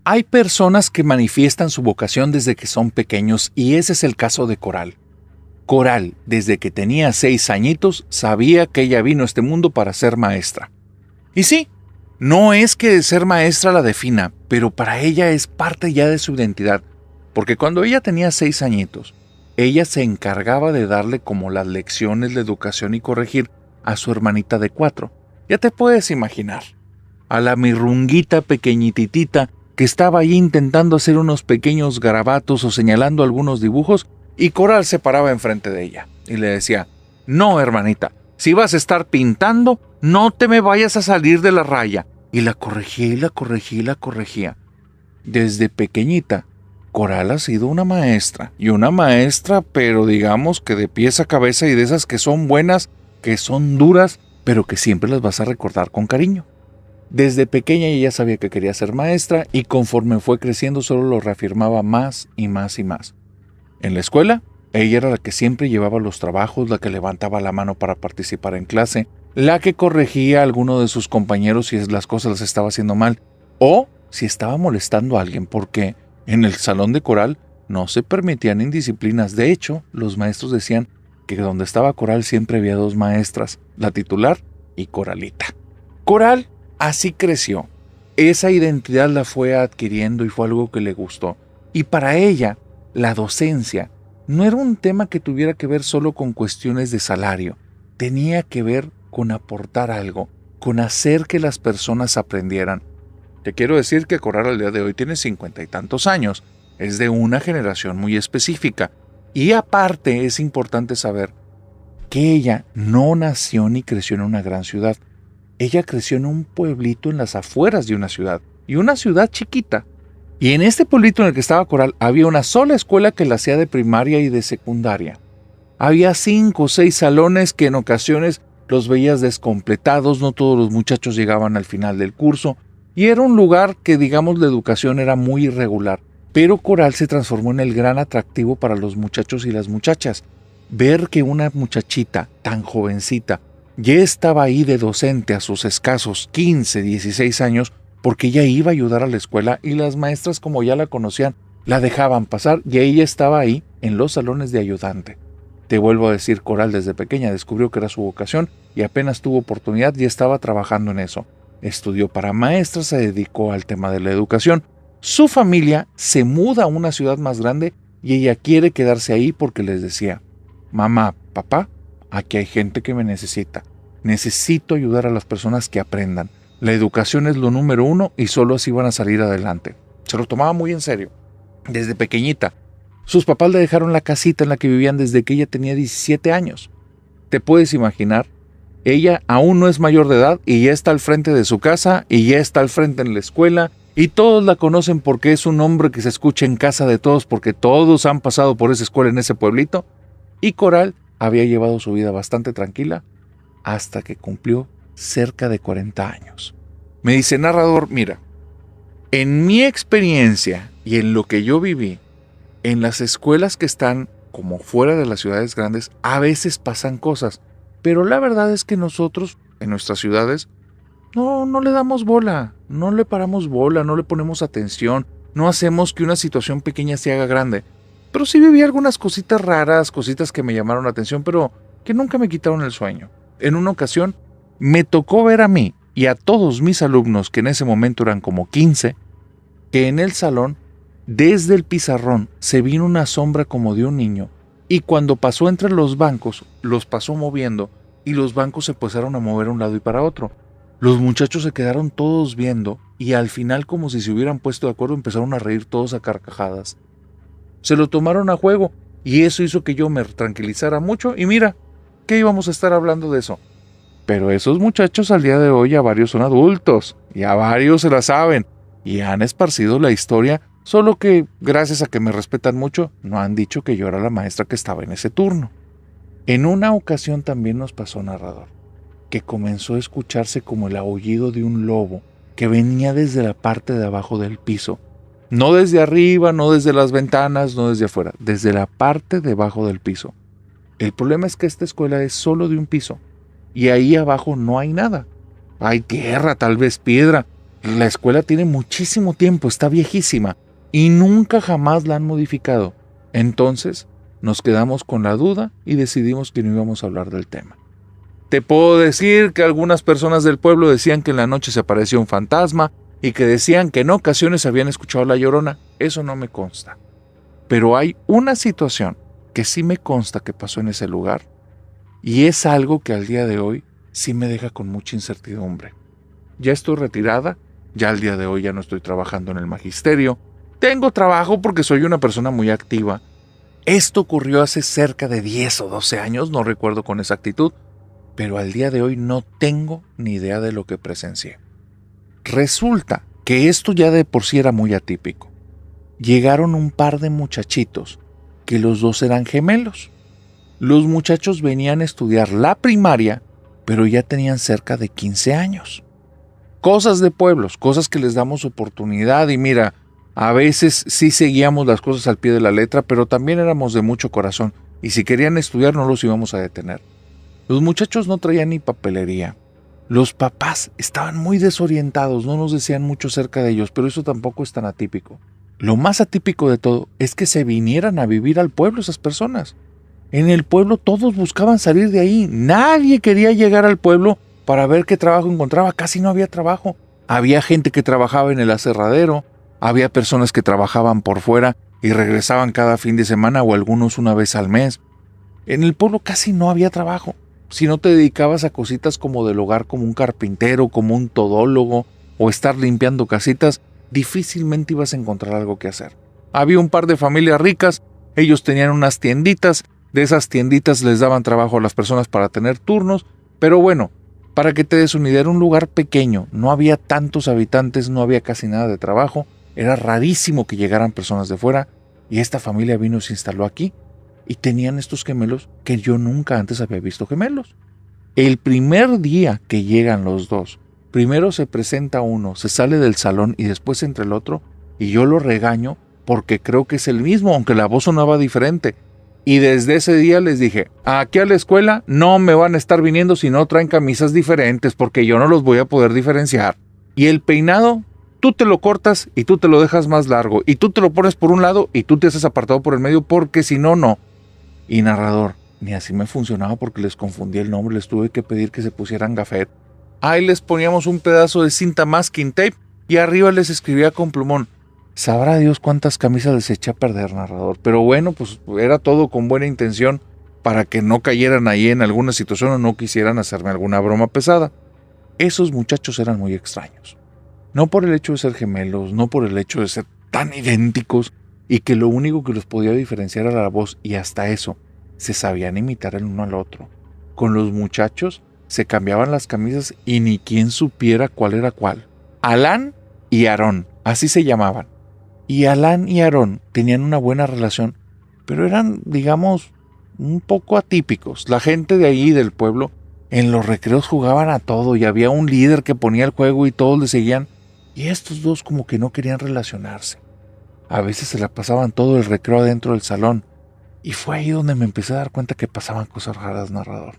Hay personas que manifiestan su vocación desde que son pequeños y ese es el caso de Coral. Coral, desde que tenía 6 añitos, sabía que ella vino a este mundo para ser maestra. Y sí, no es que ser maestra la defina, pero para ella es parte ya de su identidad, porque cuando ella tenía 6 añitos, ella se encargaba de darle como las lecciones de educación y corregir a su hermanita de 4. Ya te puedes imaginar, a la mirrunguita pequeñititita que estaba ahí intentando hacer unos pequeños garabatos o señalando algunos dibujos, y Coral se paraba enfrente de ella y le decía: no, hermanita, si vas a estar pintando, no te me vayas a salir de la raya. Y la corregía y la corregía y la corregía. Desde pequeñita, Coral ha sido una maestra, y una maestra, pero digamos que de pies a cabeza, y de esas que son buenas, que son duras, pero que siempre las vas a recordar con cariño. Desde pequeña ella sabía que quería ser maestra y conforme fue creciendo solo lo reafirmaba más y más y más. En la escuela, ella era la que siempre llevaba los trabajos, la que levantaba la mano para participar en clase, la que corregía a alguno de sus compañeros si las cosas las estaba haciendo mal o si estaba molestando a alguien, porque en el salón de Coral no se permitían indisciplinas. De hecho, los maestros decían que donde estaba Coral siempre había 2 maestras, la titular y Coralita. Coral así creció. Esa identidad la fue adquiriendo y fue algo que le gustó. Y para ella, la docencia no era un tema que tuviera que ver solo con cuestiones de salario. Tenía que ver con aportar algo, con hacer que las personas aprendieran. Te quiero decir que Coral al día de hoy tiene 50 y tantos años. Es de una generación muy específica. Y aparte es importante saber que ella no nació ni creció en una gran ciudad. Ella creció en un pueblito en las afueras de una ciudad, y una ciudad chiquita. Y en este pueblito en el que estaba Coral había una sola escuela que la hacía de primaria y de secundaria. Había 5 o 6 salones que en ocasiones los veías descompletados, no todos los muchachos llegaban al final del curso, y era un lugar que, digamos, la educación era muy irregular. Pero Coral se transformó en el gran atractivo para los muchachos y las muchachas. Ver que una muchachita tan jovencita ya estaba ahí de docente a sus escasos 15, 16 años, porque ella iba a ayudar a la escuela y las maestras, como ya la conocían, la dejaban pasar y ella estaba ahí en los salones de ayudante. Te vuelvo a decir, Coral desde pequeña descubrió que era su vocación y apenas tuvo oportunidad y estaba trabajando en eso. Estudió para maestra, se dedicó al tema de la educación. Su familia se muda a una ciudad más grande y ella quiere quedarse ahí porque les decía: mamá, papá, aquí hay gente que me necesita. Necesito ayudar a las personas que aprendan. La educación es lo número 1 y solo así van a salir adelante. Se lo tomaba muy en serio. Desde pequeñita. Sus papás le dejaron la casita en la que vivían desde que ella tenía 17 años. ¿Te puedes imaginar? Ella aún no es mayor de edad y ya está al frente de su casa y ya está al frente en la escuela y todos la conocen porque es un nombre que se escucha en casa de todos porque todos han pasado por esa escuela en ese pueblito. Y Coral había llevado su vida bastante tranquila hasta que cumplió cerca de 40 años. Me dice, narrador, mira, en mi experiencia y en lo que yo viví, en las escuelas que están como fuera de las ciudades grandes, a veces pasan cosas, pero la verdad es que nosotros, en nuestras ciudades, no le damos bola, no le paramos bola, no le ponemos atención, no hacemos que una situación pequeña se haga grande. Pero sí viví algunas cositas raras, cositas que me llamaron la atención, pero que nunca me quitaron el sueño. En una ocasión, me tocó ver a mí y a todos mis alumnos, que en ese momento eran como 15, que en el salón, desde el pizarrón, se vino una sombra como de un niño, y cuando pasó entre los bancos, los pasó moviendo, y los bancos se empezaron a mover a un lado y para otro. Los muchachos se quedaron todos viendo, y al final, como si se hubieran puesto de acuerdo, empezaron a reír todos a carcajadas. Se lo tomaron a juego, y eso hizo que yo me tranquilizara mucho, y mira, ¿qué íbamos a estar hablando de eso? Pero esos muchachos al día de hoy ya varios son adultos, y a varios se la saben, y han esparcido la historia, solo que, gracias a que me respetan mucho, no han dicho que yo era la maestra que estaba en ese turno. En una ocasión también nos pasó, narrador, que comenzó a escucharse como el aullido de un lobo que venía desde la parte de abajo del piso. No desde arriba, no desde las ventanas, no desde afuera, desde la parte de abajo del piso. El problema es que esta escuela es solo de un piso, y ahí abajo no hay nada. Hay tierra, tal vez piedra, La escuela tiene muchísimo tiempo, está viejísima y nunca jamás la han modificado. Entonces nos quedamos con la duda y decidimos que no íbamos a hablar del tema. Te puedo decir que algunas personas del pueblo decían que en la noche se aparecía un fantasma y que decían que en ocasiones habían escuchado la llorona. Eso no me consta. Pero hay una situación que sí me consta que pasó en ese lugar y es algo que al día de hoy sí me deja con mucha incertidumbre. Ya estoy retirada, ya al día de hoy ya no estoy trabajando en el magisterio. Tengo trabajo porque soy una persona muy activa. Esto ocurrió hace cerca de 10 o 12 años, no recuerdo con exactitud, pero al día de hoy no tengo ni idea de lo que presencié. Resulta que esto ya de por sí era muy atípico. Llegaron un par de muchachitos, que los dos eran gemelos. Los muchachos venían a estudiar la primaria, pero ya tenían cerca de 15 años. Cosas de pueblos, cosas que les damos oportunidad y mira, a veces sí seguíamos las cosas al pie de la letra, pero también éramos de mucho corazón y si querían estudiar no los íbamos a detener. Los muchachos no traían ni papelería. Los papás estaban muy desorientados, no nos decían mucho acerca de ellos, pero eso tampoco es tan atípico. Lo más atípico de todo es que se vinieran a vivir al pueblo esas personas. En el pueblo todos buscaban salir de ahí. Nadie quería llegar al pueblo para ver qué trabajo encontraba. Casi no había trabajo. Había gente que trabajaba en el aserradero, había personas que trabajaban por fuera y regresaban cada fin de semana o algunos una vez al mes. En el pueblo casi no había trabajo. Si no te dedicabas a cositas como del hogar, como un carpintero, como un todólogo o estar limpiando casitas, difícilmente ibas a encontrar algo que hacer. Había un par de familias ricas, ellos tenían unas tienditas, de esas tienditas les daban trabajo a las personas para tener turnos, pero bueno, para que te des una idea, era un lugar pequeño, no había tantos habitantes, no había casi nada de trabajo, era rarísimo que llegaran personas de fuera y esta familia vino y se instaló aquí y tenían estos gemelos que yo nunca antes había visto gemelos. El primer día que llegan los dos, primero se presenta uno, se sale del salón y después entra el otro y yo lo regaño porque creo que es el mismo, aunque la voz sonaba diferente. Y desde ese día les dije, aquí a la escuela no me van a estar viniendo si no traen camisas diferentes porque yo no los voy a poder diferenciar. Y el peinado, tú te lo cortas y tú te lo dejas más largo y tú te lo pones por un lado y tú te haces apartado por el medio porque si no, no. Y narrador, ni así me funcionaba porque les confundí el nombre, les tuve que pedir que se pusieran gafet. Ahí les poníamos un pedazo de cinta masking tape y arriba les escribía con plumón. Sabrá Dios cuántas camisas les eché a perder, narrador. Pero bueno, pues era todo con buena intención para que no cayeran ahí en alguna situación o no quisieran hacerme alguna broma pesada. Esos muchachos eran muy extraños. No por el hecho de ser gemelos, no por el hecho de ser tan idénticos y que lo único que los podía diferenciar era la voz y hasta eso, se sabían imitar el uno al otro. Con los muchachos se cambiaban las camisas y ni quien supiera cuál era cuál. Alan y Aarón, así se llamaban. Y Alan y Aarón tenían una buena relación, pero eran, digamos, un poco atípicos. La gente de ahí, del pueblo, en los recreos jugaban a todo y había un líder que ponía el juego y todos le seguían. Y estos dos como que no querían relacionarse. A veces se la pasaban todo el recreo adentro del salón. Y fue ahí donde me empecé a dar cuenta que pasaban cosas raras, narrador.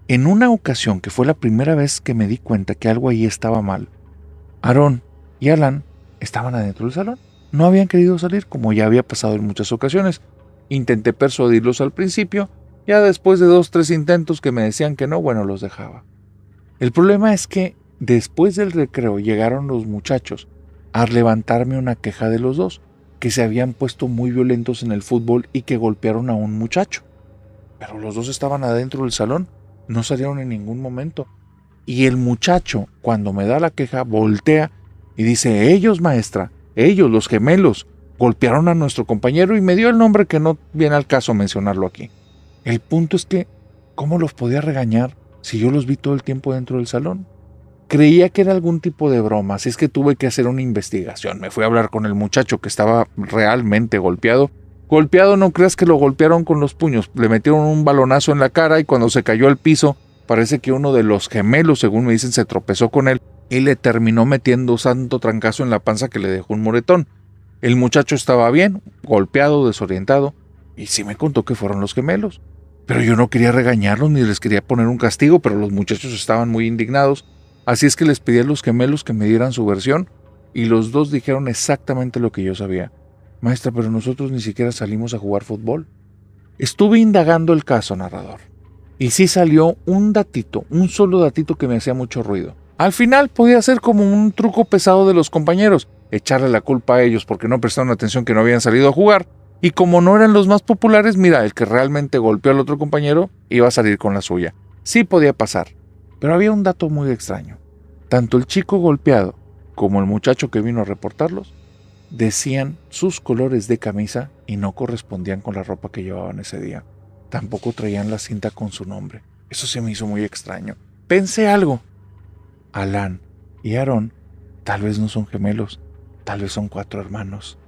En una ocasión, que fue la primera vez que me di cuenta que algo ahí estaba mal, Aarón y Alan estaban adentro del salón. No habían querido salir, como ya había pasado en muchas ocasiones. Intenté persuadirlos al principio, ya después de 2 o 3 intentos que me decían que no, bueno, los dejaba. El problema es que después del recreo llegaron los muchachos a levantarme una queja de los dos, que se habían puesto muy violentos en el fútbol y que golpearon a un muchacho. Pero los dos estaban adentro del salón, no salieron en ningún momento. Y el muchacho, cuando me da la queja, voltea y dice, ellos, maestra, ellos, los gemelos, golpearon a nuestro compañero y me dio el nombre que no viene al caso mencionarlo aquí. El punto es que, ¿cómo los podía regañar si yo los vi todo el tiempo dentro del salón? Creía que era algún tipo de broma, así es que tuve que hacer una investigación. Me fui a hablar con el muchacho que estaba realmente golpeado. Golpeado, no creas que lo golpearon con los puños, le metieron un balonazo en la cara y cuando se cayó al piso, parece que uno de los gemelos, según me dicen, se tropezó con él y le terminó metiendo santo trancazo en la panza que le dejó un moretón. El muchacho estaba bien, golpeado, desorientado, y sí me contó que fueron los gemelos. Pero yo no quería regañarlos ni les quería poner un castigo, pero los muchachos estaban muy indignados Así es que les pedí a los gemelos que me dieran su versión y los dos dijeron exactamente lo que yo sabía. Maestra, pero nosotros ni siquiera salimos a jugar fútbol. Estuve indagando el caso, narrador. Y sí salió un datito, un solo datito que me hacía mucho ruido. Al final podía ser como un truco pesado de los compañeros, echarle la culpa a ellos porque no prestaron atención que no habían salido a jugar. Y como no eran los más populares, mira, el que realmente golpeó al otro compañero iba a salir con la suya. Sí podía pasar, pero había un dato muy extraño. Tanto el chico golpeado como el muchacho que vino a reportarlos decían sus colores de camisa y no correspondían con la ropa que llevaban ese día. Tampoco traían la cinta con su nombre. Eso se me hizo muy extraño. Pensé algo. Alan y Aarón tal vez no son gemelos, tal vez son 4 hermanos.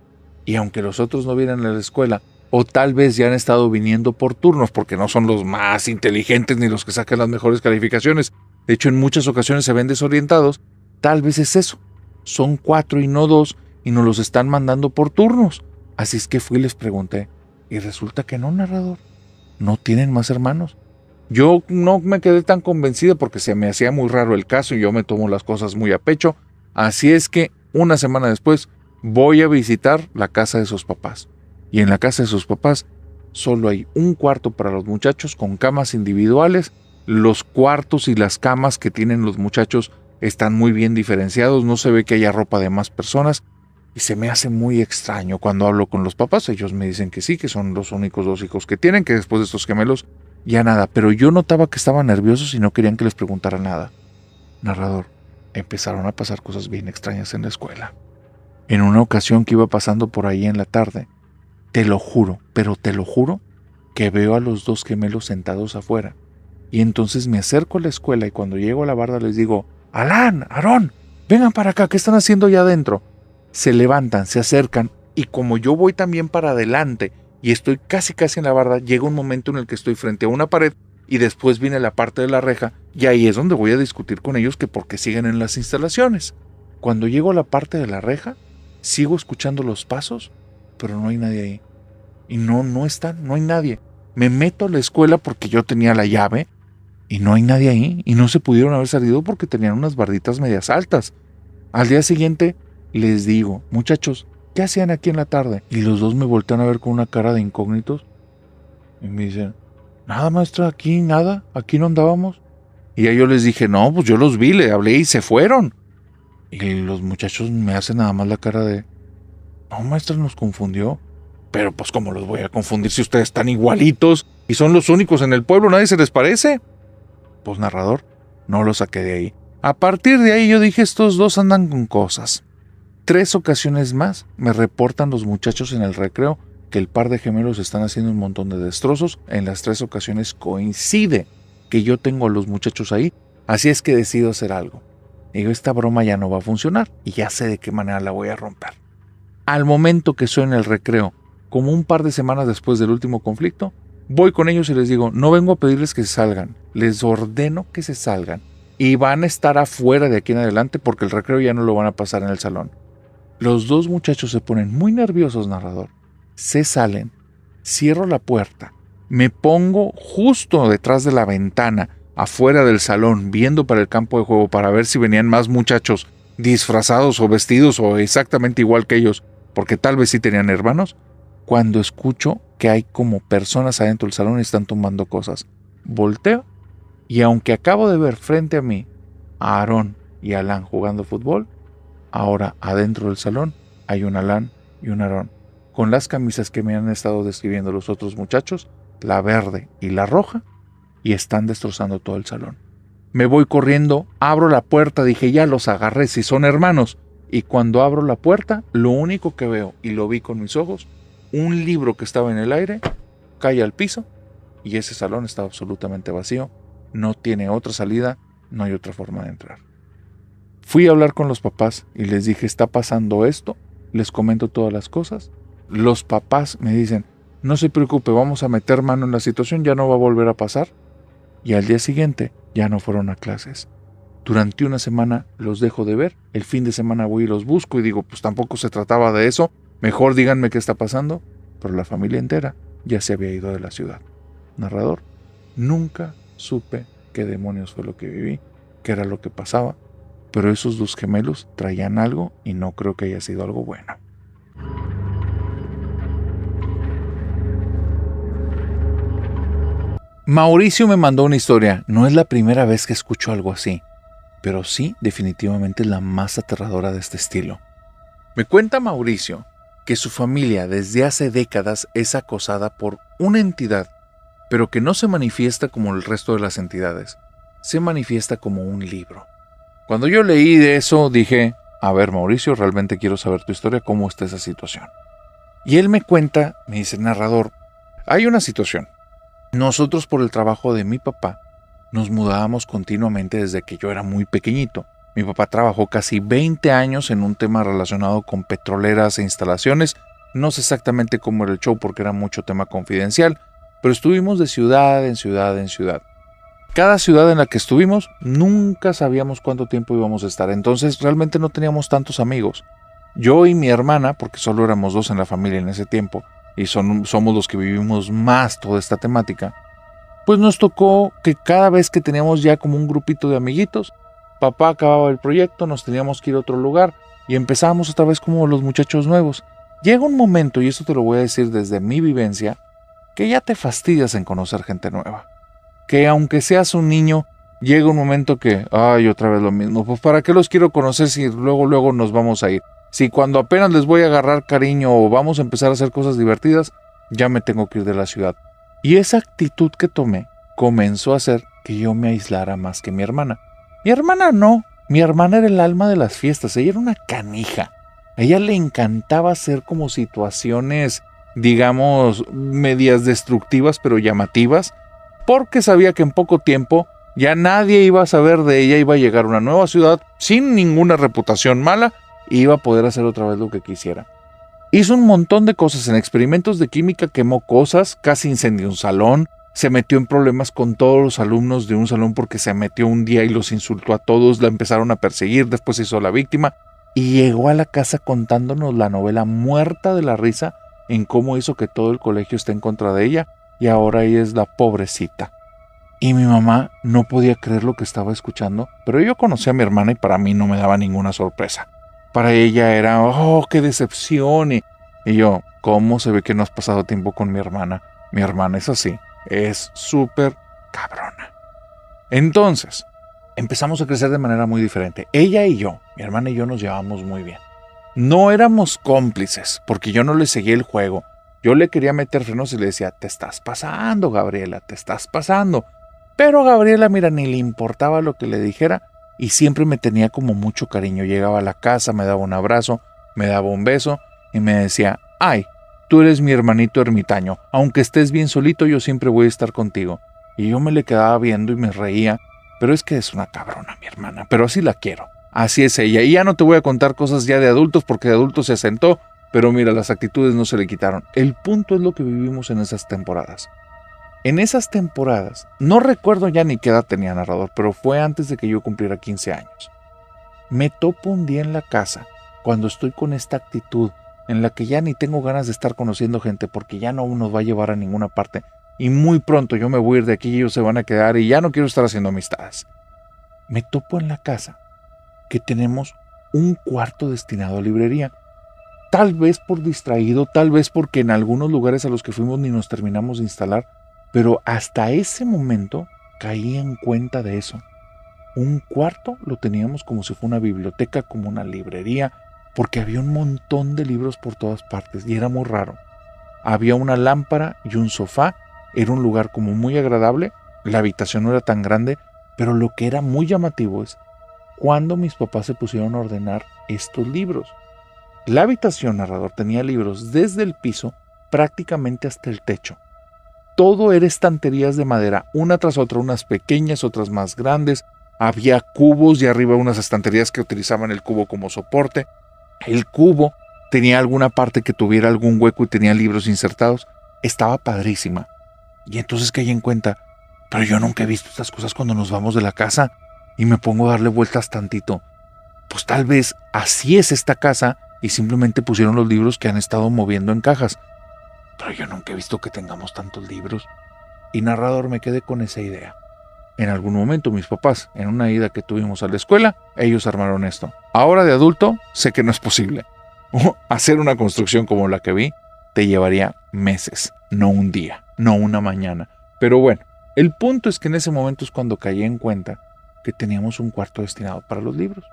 Y aunque los otros no vienen a la escuela, o tal vez ya han estado viniendo por turnos porque no son los más inteligentes ni los que sacan las mejores calificaciones. De hecho, en muchas ocasiones se ven desorientados. Tal vez es eso. Son 4 y no 2 y nos los están mandando por turnos. Así es que fui y les pregunté. Y resulta que no, narrador. No tienen más hermanos. Yo no me quedé tan convencida porque se me hacía muy raro el caso y yo me tomo las cosas muy a pecho. Así es que una semana después voy a visitar la casa de sus papás. Y en la casa de sus papás solo hay un cuarto para los muchachos con camas individuales. Los cuartos y las camas que tienen los muchachos están muy bien diferenciados. No se ve que haya ropa de más personas. Y se me hace muy extraño cuando hablo con los papás. Ellos me dicen que sí, que son los únicos 2 hijos que tienen, que después de estos gemelos ya nada. Pero yo notaba que estaban nerviosos y no querían que les preguntara nada. Narrador, empezaron a pasar cosas bien extrañas en la escuela. En una ocasión que iba pasando por ahí en la tarde, te lo juro, pero te lo juro, que veo a los 2 gemelos sentados afuera. Y entonces me acerco a la escuela y cuando llego a la barda les digo, Alan, Aarón, vengan para acá, ¿qué están haciendo allá adentro? Se levantan, se acercan y como yo voy también para adelante y estoy casi en la barda, llega un momento en el que estoy frente a una pared y después viene la parte de la reja y ahí es donde voy a discutir con ellos que por qué siguen en las instalaciones. Cuando llego a la parte de la reja, sigo escuchando los pasos, pero no hay nadie ahí. Y no están, no hay nadie. Me meto a la escuela porque yo tenía la llave y no hay nadie ahí y no se pudieron haber salido porque tenían unas barditas medias altas. Al día siguiente les digo, muchachos, ¿qué hacían aquí en la tarde? Y los 2 me voltean a ver con una cara de incógnitos y me dicen, nada maestra, aquí nada, aquí no andábamos. Y ya yo les dije, no, pues yo los vi, le hablé y se fueron. Y los muchachos me hacen nada más la cara de, no maestra, nos confundió. Pero pues cómo los voy a confundir si ustedes están igualitos y son los únicos en el pueblo, nadie se les parece. Pues narrador, no lo saqué de ahí. A partir de ahí yo dije, estos 2 andan con cosas. 3 ocasiones más me reportan los muchachos en el recreo que el par de gemelos están haciendo un montón de destrozos. En las 3 ocasiones coincide que yo tengo a los muchachos ahí, así es que decido hacer algo. Digo, esta broma ya no va a funcionar y ya sé de qué manera la voy a romper. Al momento que soy en el recreo, como un par de semanas después del último conflicto, voy con ellos y les digo, no vengo a pedirles que se salgan, les ordeno que se salgan y van a estar afuera de aquí en adelante porque el recreo ya no lo van a pasar en el salón. Los 2 muchachos se ponen muy nerviosos, narrador. Se salen, cierro la puerta, me pongo justo detrás de la ventana, afuera del salón, viendo para el campo de juego para ver si venían más muchachos disfrazados o vestidos o exactamente igual que ellos, porque tal vez sí tenían hermanos, cuando escucho que hay como personas adentro del salón y están tomando cosas. Volteo y aunque acabo de ver frente a mí a Aarón y a Alan jugando fútbol, ahora adentro del salón hay un Alan y un Aarón, con las camisas que me han estado describiendo los otros muchachos, la verde y la roja, y están destrozando todo el salón. Me voy corriendo, abro la puerta, dije ya los agarré si son hermanos, y cuando abro la puerta, lo único que veo, y lo vi con mis ojos, un libro que estaba en el aire, cae al piso, y ese salón está absolutamente vacío, no tiene otra salida, no hay otra forma de entrar. Fui a hablar con los papás y les dije, está pasando esto, les comento todas las cosas. Los papás me dicen, no se preocupe, vamos a meter mano en la situación, ya no va a volver a pasar. Y al día siguiente ya no fueron a clases. Durante una semana los dejo de ver, el fin de semana voy y los busco y digo, pues tampoco se trataba de eso, mejor díganme qué está pasando. Pero la familia entera ya se había ido de la ciudad. Narrador, nunca supe qué demonios fue lo que viví, qué era lo que pasaba. pero esos dos gemelos traían algo y no creo que haya sido algo bueno. Mauricio me mandó una historia. No es la primera vez que escucho algo así, pero sí, definitivamente es la más aterradora de este estilo. Me cuenta Mauricio que su familia desde hace décadas es acosada por una entidad, pero que no se manifiesta como el resto de las entidades, se manifiesta como un libro. Cuando yo leí de eso dije, a ver Mauricio, realmente quiero saber tu historia, cómo está esa situación. Y él me cuenta, me dice, narrador, hay una situación. Nosotros por el trabajo de mi papá nos mudábamos continuamente desde que yo era muy pequeñito. Mi papá trabajó casi 20 años en un tema relacionado con petroleras e instalaciones. No sé exactamente cómo era el show porque era mucho tema confidencial, pero estuvimos de ciudad en ciudad en ciudad. Cada ciudad en la que estuvimos nunca sabíamos cuánto tiempo íbamos a estar, entonces realmente no teníamos tantos amigos. Yo y mi hermana, porque solo éramos dos en la familia en ese tiempo, y somos los que vivimos más toda esta temática, pues nos tocó que cada vez que teníamos ya como un grupito de amiguitos, papá acababa el proyecto, nos teníamos que ir a otro lugar y empezábamos otra vez como los muchachos nuevos. Llega un momento, y esto te lo voy a decir desde mi vivencia, que ya te fastidias en conocer gente nueva. Que aunque seas un niño, llega un momento que, ay, otra vez lo mismo, pues ¿para qué los quiero conocer si luego nos vamos a ir? Si cuando apenas les voy a agarrar cariño o vamos a empezar a hacer cosas divertidas, ya me tengo que ir de la ciudad. Y esa actitud que tomé comenzó a hacer que yo me aislara más que mi hermana. Mi hermana no, mi hermana era el alma de las fiestas, ella era una canija. A ella le encantaba hacer como situaciones, digamos, medias destructivas pero llamativas, porque sabía que en poco tiempo ya nadie iba a saber de ella, iba a llegar a una nueva ciudad sin ninguna reputación mala, y iba a poder hacer otra vez lo que quisiera. Hizo un montón de cosas, en experimentos de química quemó cosas, casi incendió un salón, se metió en problemas con todos los alumnos de un salón porque se metió un día y los insultó a todos, la empezaron a perseguir, después se hizo la víctima y llegó a la casa contándonos la novela muerta de la risa en cómo hizo que todo el colegio esté en contra de ella y ahora ella es la pobrecita. Y mi mamá no podía creer lo que estaba escuchando, pero yo conocí a mi hermana y para mí no me daba ninguna sorpresa. Para ella era, oh, qué decepción. Y yo, ¿cómo se ve que no has pasado tiempo con mi hermana? Mi hermana es así, es súper cabrona. Entonces, empezamos a crecer de manera muy diferente. Ella y yo, mi hermana y yo nos llevamos muy bien. No éramos cómplices, porque yo no le seguía el juego. Yo le quería meter frenos y le decía, te estás pasando, Gabriela, te estás pasando. Pero Gabriela, mira, ni le importaba lo que le dijera. Y siempre me tenía como mucho cariño. Llegaba a la casa, me daba un abrazo, me daba un beso y me decía, ay, tú eres mi hermanito ermitaño. Aunque estés bien solito, yo siempre voy a estar contigo. Y yo me le quedaba viendo y me reía. Pero es que es una cabrona mi hermana, pero así la quiero. Así es ella. Y ya no te voy a contar cosas ya de adultos porque de adultos se asentó. Pero mira, las actitudes no se le quitaron. El punto es lo que vivimos en esas temporadas. En esas temporadas, no recuerdo ya ni qué edad tenía narrador, pero fue antes de que yo cumpliera 15 años. Me topo un día en la casa, cuando estoy con esta actitud, en la que ya ni tengo ganas de estar conociendo gente, porque ya no nos va a llevar a ninguna parte, y muy pronto yo me voy a ir de aquí y ellos se van a quedar, y ya no quiero estar haciendo amistades. Me topo en la casa, que tenemos un cuarto destinado a librería. Tal vez por distraído, tal vez porque en algunos lugares a los que fuimos ni nos terminamos de instalar, pero hasta ese momento caí en cuenta de eso. Un cuarto lo teníamos como si fuera una biblioteca, como una librería, porque había un montón de libros por todas partes y era muy raro. Había una lámpara y un sofá, era un lugar como muy agradable, la habitación no era tan grande, pero lo que era muy llamativo es cuando mis papás se pusieron a ordenar estos libros. La habitación, narrador, tenía libros desde el piso prácticamente hasta el techo. Todo era estanterías de madera, una tras otra, unas pequeñas, otras más grandes. Había cubos y arriba unas estanterías que utilizaban el cubo como soporte. El cubo tenía alguna parte que tuviera algún hueco y tenía libros insertados. Estaba padrísima. Y entonces caí en cuenta, pero yo nunca he visto estas cosas cuando nos vamos de la casa. Y me pongo a darle vueltas tantito. Pues tal vez así es esta casa y simplemente pusieron los libros que han estado moviendo en cajas. Pero yo nunca he visto que tengamos tantos libros. Y narrador, me quedé con esa idea. En algún momento mis papás, en una ida que tuvimos a la escuela, ellos armaron esto. Ahora de adulto, sé que no es posible. Hacer una construcción como la que vi te llevaría meses, no un día, no una mañana. Pero bueno, el punto es que en ese momento es cuando caí en cuenta que teníamos un cuarto destinado para los libros.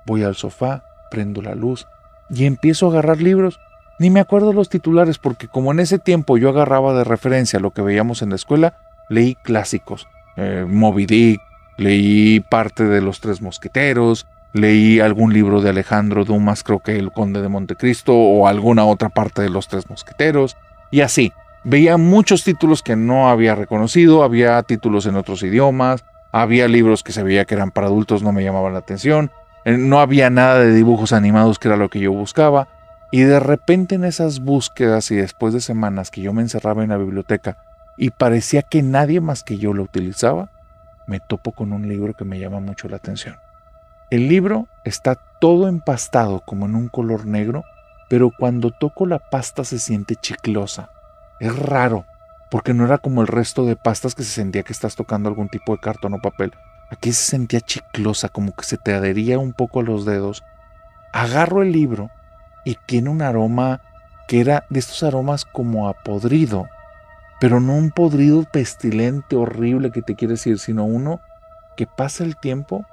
Voy al sofá, prendo la luz y empiezo a agarrar libros. Ni me acuerdo los titulares porque como en ese tiempo yo agarraba de referencia lo que veíamos en la escuela, leí clásicos. Moby Dick, leí parte de Los Tres Mosqueteros, leí algún libro de Alejandro Dumas, creo que El Conde de Montecristo o alguna otra parte de Los Tres Mosqueteros y así. Veía muchos títulos que no había reconocido, había títulos en otros idiomas, había libros que se veía que eran para adultos, no me llamaban la atención, no había nada de dibujos animados que era lo que yo buscaba y de repente en esas búsquedas y después de semanas que yo me encerraba en la biblioteca y parecía que nadie más que yo lo utilizaba, me topo con un libro que me llama mucho la atención. El libro está todo empastado como en un color negro, pero cuando toco la pasta se siente chiclosa. Es raro, porque no era como el resto de pastas que se sentía que estás tocando algún tipo de cartón o papel. Aquí se sentía chiclosa, como que se te adhería un poco a los dedos. Agarro el libro y tiene un aroma que era de estos aromas como a podrido, pero no un podrido pestilente, horrible que te quieres ir, sino uno que pasa el tiempo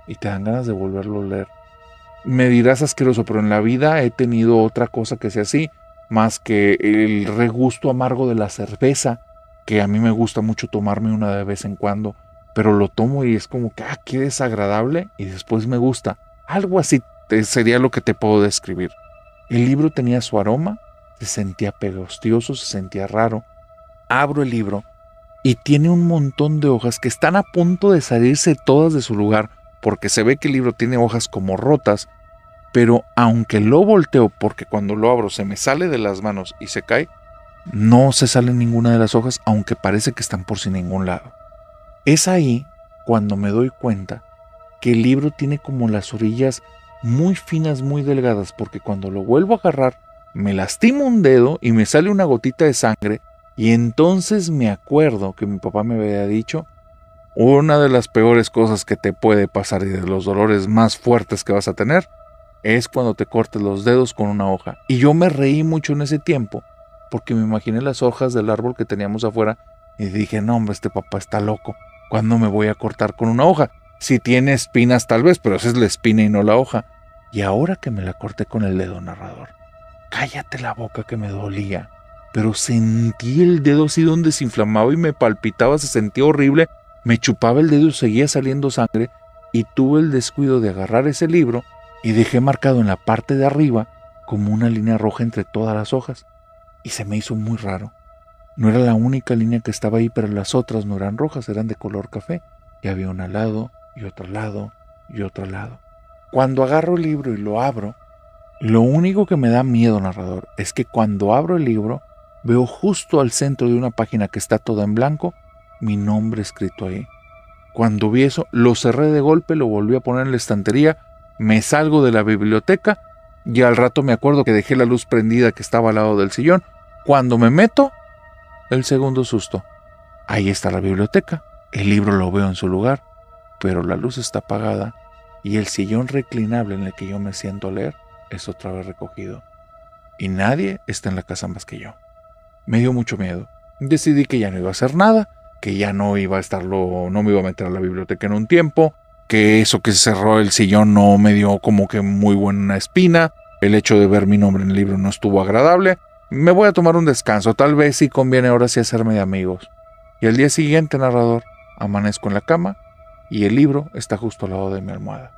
y te dan ganas de volverlo a leer. Me dirás asqueroso, pero en la vida he tenido otra cosa que sea así, más que el regusto amargo de la cerveza, que a mí me gusta mucho tomarme una de vez en cuando, pero lo tomo y es como que, qué desagradable, y después me gusta. Algo así sería lo que te puedo describir. El libro tenía su aroma, se sentía pegostioso, se sentía raro. Abro el libro y tiene un montón de hojas que están a punto de salirse todas de su lugar, porque se ve que el libro tiene hojas como rotas, pero aunque lo volteo porque cuando lo abro se me sale de las manos y se cae, no se sale ninguna de las hojas, aunque parece que están por sin ningún lado. Es ahí cuando me doy cuenta que el libro tiene como las orillas muy finas, muy delgadas, porque cuando lo vuelvo a agarrar me lastimo un dedo y me sale una gotita de sangre. Y entonces me acuerdo que mi papá me había dicho, una de las peores cosas que te puede pasar y de los dolores más fuertes que vas a tener es cuando te cortes los dedos con una hoja. Y yo me reí mucho en ese tiempo porque me imaginé las hojas del árbol que teníamos afuera y dije, no hombre, este papá está loco, ¿cuándo me voy a cortar con una hoja? Si tiene espinas tal vez, pero esa es la espina y no la hoja. Y ahora que me la corté con el dedo, narrador, cállate la boca que me dolía. Pero sentí el dedo así donde se inflamaba y me palpitaba, se sentía horrible, me chupaba el dedo y seguía saliendo sangre y tuve el descuido de agarrar ese libro y dejé marcado en la parte de arriba como una línea roja entre todas las hojas y se me hizo muy raro. No era la única línea que estaba ahí, pero las otras no eran rojas, eran de color café y había una al lado y otro al lado y otro al lado. Cuando agarro el libro y lo abro, lo único que me da miedo, narrador, es que cuando abro el libro veo justo al centro de una página que está toda en blanco, mi nombre escrito ahí. Cuando vi eso, lo cerré de golpe, lo volví a poner en la estantería, me salgo de la biblioteca y al rato me acuerdo que dejé la luz prendida que estaba al lado del sillón. Cuando me meto, el segundo susto. Ahí está la biblioteca, el libro lo veo en su lugar, pero la luz está apagada y el sillón reclinable en el que yo me siento a leer es otra vez recogido. Y nadie está en la casa más que yo. Me dio mucho miedo. Decidí que ya no iba a hacer nada, que ya no iba a no me iba a meter a la biblioteca en un tiempo, que eso que se cerró el sillón no me dio como que muy buena espina, el hecho de ver mi nombre en el libro no estuvo agradable, me voy a tomar un descanso, tal vez sí conviene ahora sí hacerme de amigos. Y al día siguiente, narrador, amanezco en la cama y el libro está justo al lado de mi almohada.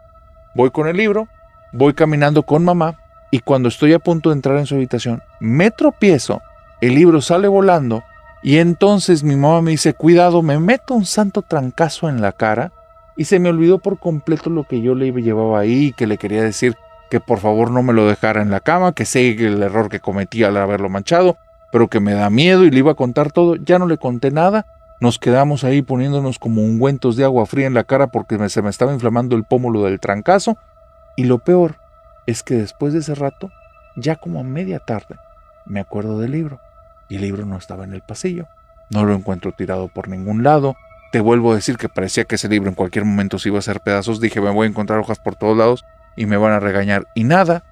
Voy con el libro, voy caminando con mamá y cuando estoy a punto de entrar en su habitación, me tropiezo. El libro sale volando y entonces mi mamá me dice, cuidado, me meto un santo trancazo en la cara y se me olvidó por completo lo que yo le llevaba ahí, que le quería decir que por favor no me lo dejara en la cama, que sé el error que cometí al haberlo manchado, pero que me da miedo y le iba a contar todo. Ya no le conté nada, nos quedamos ahí poniéndonos como ungüentos de agua fría en la cara porque se me estaba inflamando el pómulo del trancazo y lo peor es que después de ese rato, ya como a media tarde, me acuerdo del libro. Y el libro no estaba en el pasillo. No lo encuentro tirado por ningún lado. Te vuelvo a decir que parecía que ese libro en cualquier momento se iba a hacer pedazos. Dije, me voy a encontrar hojas por todos lados y me van a regañar. Y nada.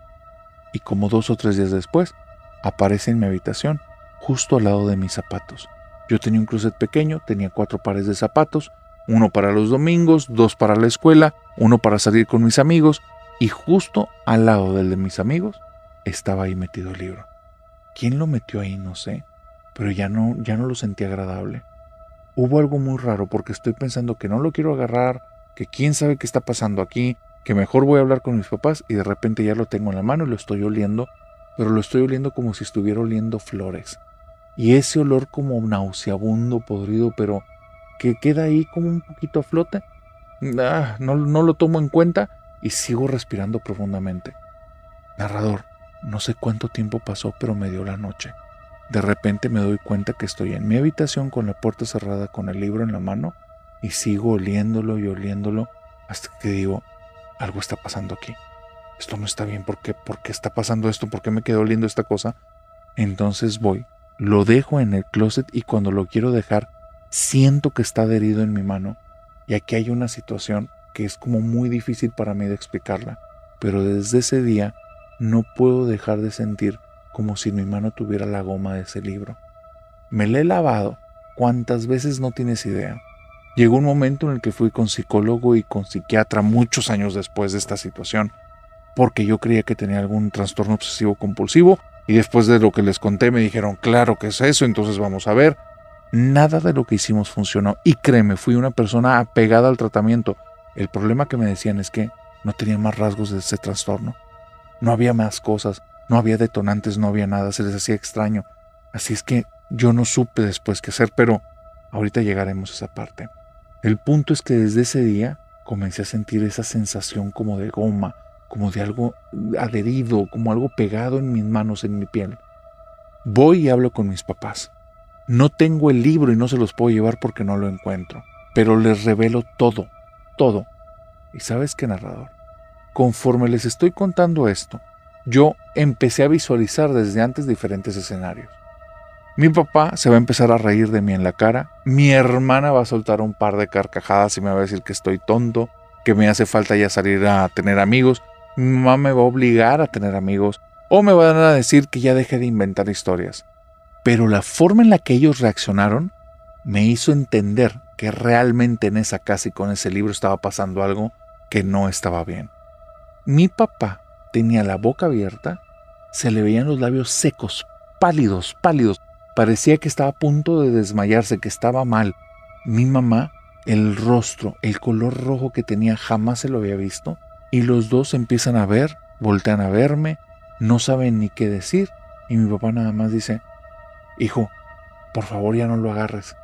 Y como 2 o 3 días después, aparece en mi habitación, justo al lado de mis zapatos. Yo tenía un closet pequeño, tenía 4 pares de zapatos, 1 para los domingos, 2 para la escuela, 1 para salir con mis amigos, y justo al lado del de mis amigos estaba ahí metido el libro. ¿Quién lo metió ahí? No sé, pero ya no lo sentí agradable. Hubo algo muy raro porque estoy pensando que no lo quiero agarrar, que quién sabe qué está pasando aquí, que mejor voy a hablar con mis papás y de repente ya lo tengo en la mano y lo estoy oliendo, pero lo estoy oliendo como si estuviera oliendo flores. Y ese olor como nauseabundo, podrido, pero que queda ahí como un poquito a flote, no lo tomo en cuenta y sigo respirando profundamente. Narrador, no sé cuánto tiempo pasó, pero me dio la noche. De repente me doy cuenta que estoy en mi habitación con la puerta cerrada con el libro en la mano y sigo oliéndolo y oliéndolo hasta que digo, algo está pasando aquí. Esto no está bien. ¿Por qué está pasando esto? ¿Por qué me quedo oliendo esta cosa? Entonces voy, lo dejo en el closet y cuando lo quiero dejar, siento que está adherido en mi mano. Y aquí hay una situación que es como muy difícil para mí de explicarla. Pero desde ese día no puedo dejar de sentir como si mi mano tuviera la goma de ese libro. Me la he lavado cuántas veces no tienes idea. Llegó un momento en el que fui con psicólogo y con psiquiatra muchos años después de esta situación, porque yo creía que tenía algún trastorno obsesivo compulsivo y después de lo que les conté me dijeron, claro que es eso, entonces vamos a ver. Nada de lo que hicimos funcionó y créeme, fui una persona apegada al tratamiento. El problema que me decían es que no tenía más rasgos de ese trastorno. No había más cosas, no había detonantes, no había nada, se les hacía extraño. Así es que yo no supe después qué hacer, pero ahorita llegaremos a esa parte. El punto es que desde ese día comencé a sentir esa sensación como de goma, como de algo adherido, como algo pegado en mis manos, en mi piel. Voy y hablo con mis papás. No tengo el libro y no se los puedo llevar porque no lo encuentro, pero les revelo todo, todo. ¿Y sabes qué, narrador? Conforme les estoy contando esto, yo empecé a visualizar desde antes diferentes escenarios. Mi papá se va a empezar a reír de mí en la cara, mi hermana va a soltar un par de carcajadas y me va a decir que estoy tonto, que me hace falta ya salir a tener amigos, mi mamá me va a obligar a tener amigos, o me van a decir que ya deje de inventar historias. Pero la forma en la que ellos reaccionaron me hizo entender que realmente en esa casa y con ese libro estaba pasando algo que no estaba bien. Mi papá tenía la boca abierta, se le veían los labios secos, pálidos, parecía que estaba a punto de desmayarse, que estaba mal. Mi mamá, el rostro, el color rojo que tenía jamás se lo había visto, y los dos empiezan a ver, voltean a verme, no saben ni qué decir, y mi papá nada más dice, hijo, por favor ya no lo agarres,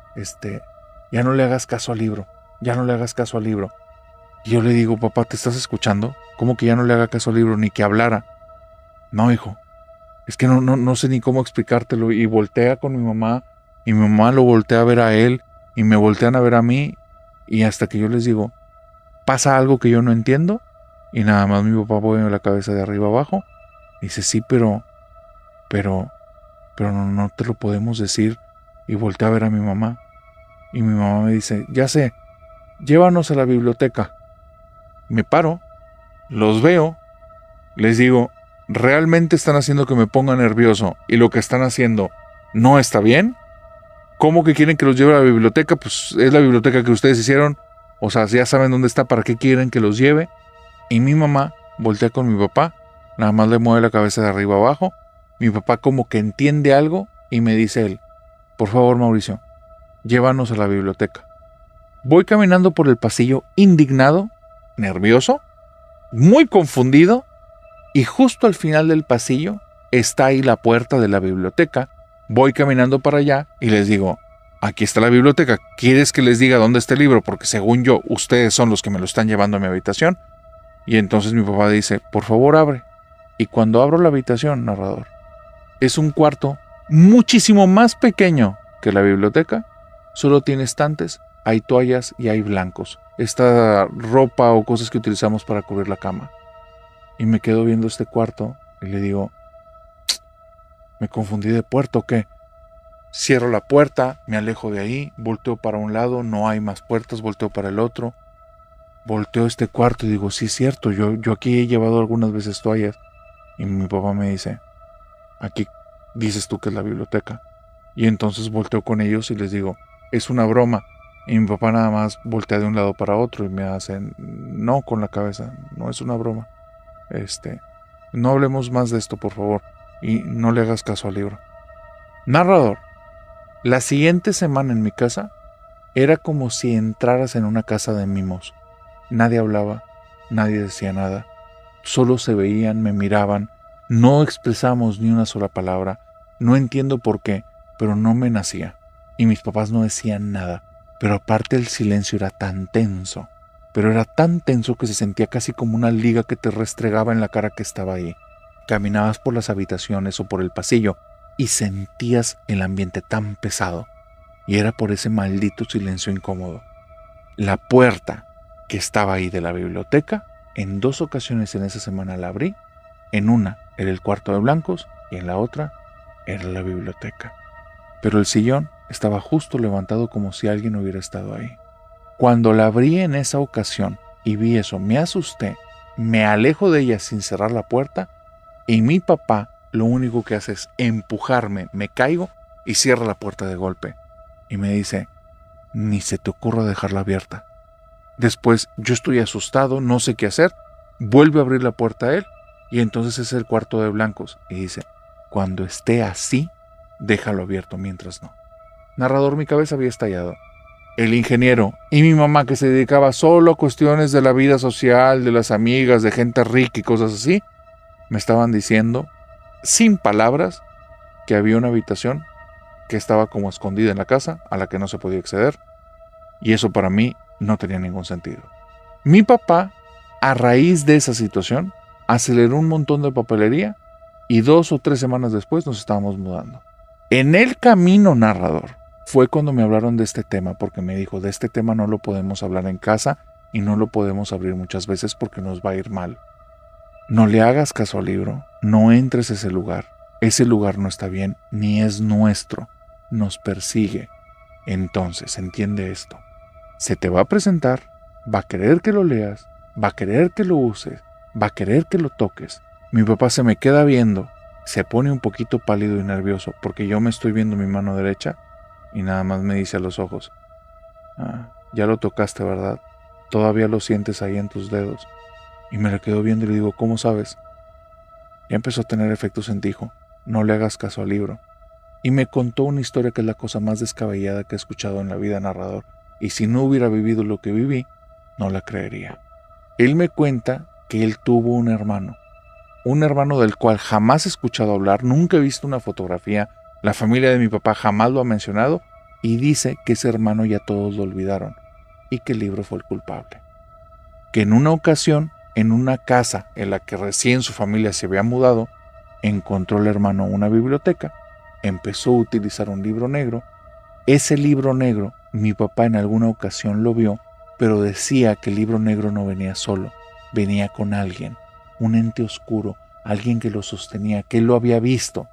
ya no le hagas caso al libro, ya no le hagas caso al libro. Y yo le digo, papá, ¿te estás escuchando? ¿Cómo que ya no le haga caso al libro, ni que hablara? No, hijo, es que no sé ni cómo explicártelo. Y voltea con mi mamá, y mi mamá lo voltea a ver a él, y me voltean a ver a mí, y hasta que yo les digo, ¿pasa algo que yo no entiendo? Y nada más mi papá pone la cabeza de arriba abajo, y dice, sí, pero no te lo podemos decir. Y voltea a ver a mi mamá, y mi mamá me dice, ya sé, llévanos a la biblioteca. Me paro, los veo, les digo, ¿realmente están haciendo que me ponga nervioso y lo que están haciendo no está bien? ¿Cómo que quieren que los lleve a la biblioteca? Pues es la biblioteca que ustedes hicieron, o sea, ya saben dónde está, ¿para qué quieren que los lleve? Y mi mamá voltea con mi papá, nada más le mueve la cabeza de arriba abajo, mi papá como que entiende algo y me dice él, por favor Mauricio, llévanos a la biblioteca. Voy caminando por el pasillo indignado, nervioso, muy confundido, y justo al final del pasillo está ahí la puerta de la biblioteca. Voy caminando para allá y les digo, aquí está la biblioteca, ¿quieres que les diga dónde está el libro? Porque según yo, ustedes son los que me lo están llevando a mi habitación. Y entonces mi papá dice, por favor abre. Y cuando abro la habitación, narrador, es un cuarto muchísimo más pequeño que la biblioteca, solo tiene estantes, hay toallas y hay blancos. Esta ropa o cosas que utilizamos para cubrir la cama. Y me quedo viendo este cuarto y le digo, ¿me confundí de puerto o qué? Cierro la puerta, me alejo de ahí, volteo para un lado, no hay más puertas, volteo para el otro. Volteo este cuarto y digo, sí es cierto, yo aquí he llevado algunas veces toallas. Y mi papá me dice, aquí dices tú que es la biblioteca. Y entonces volteo con ellos y les digo, es una broma. Y mi papá nada más voltea de un lado para otro y me hacen, no, con la cabeza, no es una broma. No hablemos más de esto, por favor. Y no le hagas caso al libro. Narrador. La siguiente semana en mi casa era como si entraras en una casa de mimos. Nadie hablaba, nadie decía nada. Solo se veían, me miraban. No expresamos ni una sola palabra. No entiendo por qué, pero no me nacía. Y mis papás no decían nada. Pero aparte el silencio era tan tenso. Pero era tan tenso que se sentía casi como una liga que te restregaba en la cara que estaba ahí. Caminabas por las habitaciones o por el pasillo y sentías el ambiente tan pesado. Y era por ese maldito silencio incómodo. La puerta que estaba ahí de la biblioteca, en 2 ocasiones en esa semana la abrí. En una era el cuarto de blancos y en la otra era la biblioteca. Pero el sillón estaba justo levantado como si alguien hubiera estado ahí. Cuando la abrí en esa ocasión y vi eso, me asusté, me alejo de ella sin cerrar la puerta y mi papá lo único que hace es empujarme, me caigo y cierra la puerta de golpe. Y me dice, ni se te ocurra dejarla abierta. Después yo estoy asustado, no sé qué hacer, vuelve a abrir la puerta a él y entonces es el cuarto de blancos y dice, cuando esté así, déjalo abierto mientras no. Narrador, mi cabeza había estallado. El ingeniero y mi mamá, que se dedicaba solo a cuestiones de la vida social, de las amigas, de gente rica y cosas así, me estaban diciendo, sin palabras, que había una habitación que estaba como escondida en la casa, a la que no se podía acceder, y eso para mí no tenía ningún sentido. Mi papá, a raíz de esa situación, aceleró un montón de papelería y 2 o 3 semanas después nos estábamos mudando. En el camino, narrador, fue cuando me hablaron de este tema, porque me dijo, de este tema no lo podemos hablar en casa y no lo podemos abrir muchas veces porque nos va a ir mal. No le hagas caso al libro, no entres a ese lugar no está bien, ni es nuestro, nos persigue. Entonces, entiende esto, se te va a presentar, va a querer que lo leas, va a querer que lo uses, va a querer que lo toques. Mi papá se me queda viendo, se pone un poquito pálido y nervioso porque yo me estoy viendo mi mano derecha y nada más me dice a los ojos, ya lo tocaste, ¿verdad? Todavía lo sientes ahí en tus dedos. Y me la quedo viendo y le digo, ¿cómo sabes? Ya empezó a tener efectos en ti, hijo. No le hagas caso al libro. Y me contó una historia que es la cosa más descabellada que he escuchado en la vida, narrador. Y si no hubiera vivido lo que viví, no la creería. Él me cuenta que él tuvo un hermano del cual jamás he escuchado hablar, nunca he visto una fotografía, la familia de mi papá jamás lo ha mencionado, y dice que ese hermano ya todos lo olvidaron, y que el libro fue el culpable. Que en una ocasión, en una casa en la que recién su familia se había mudado, encontró el hermano una biblioteca, empezó a utilizar un libro negro. Ese libro negro, mi papá en alguna ocasión lo vio, pero decía que el libro negro no venía solo, venía con alguien, un ente oscuro, alguien que lo sostenía, que él lo había visto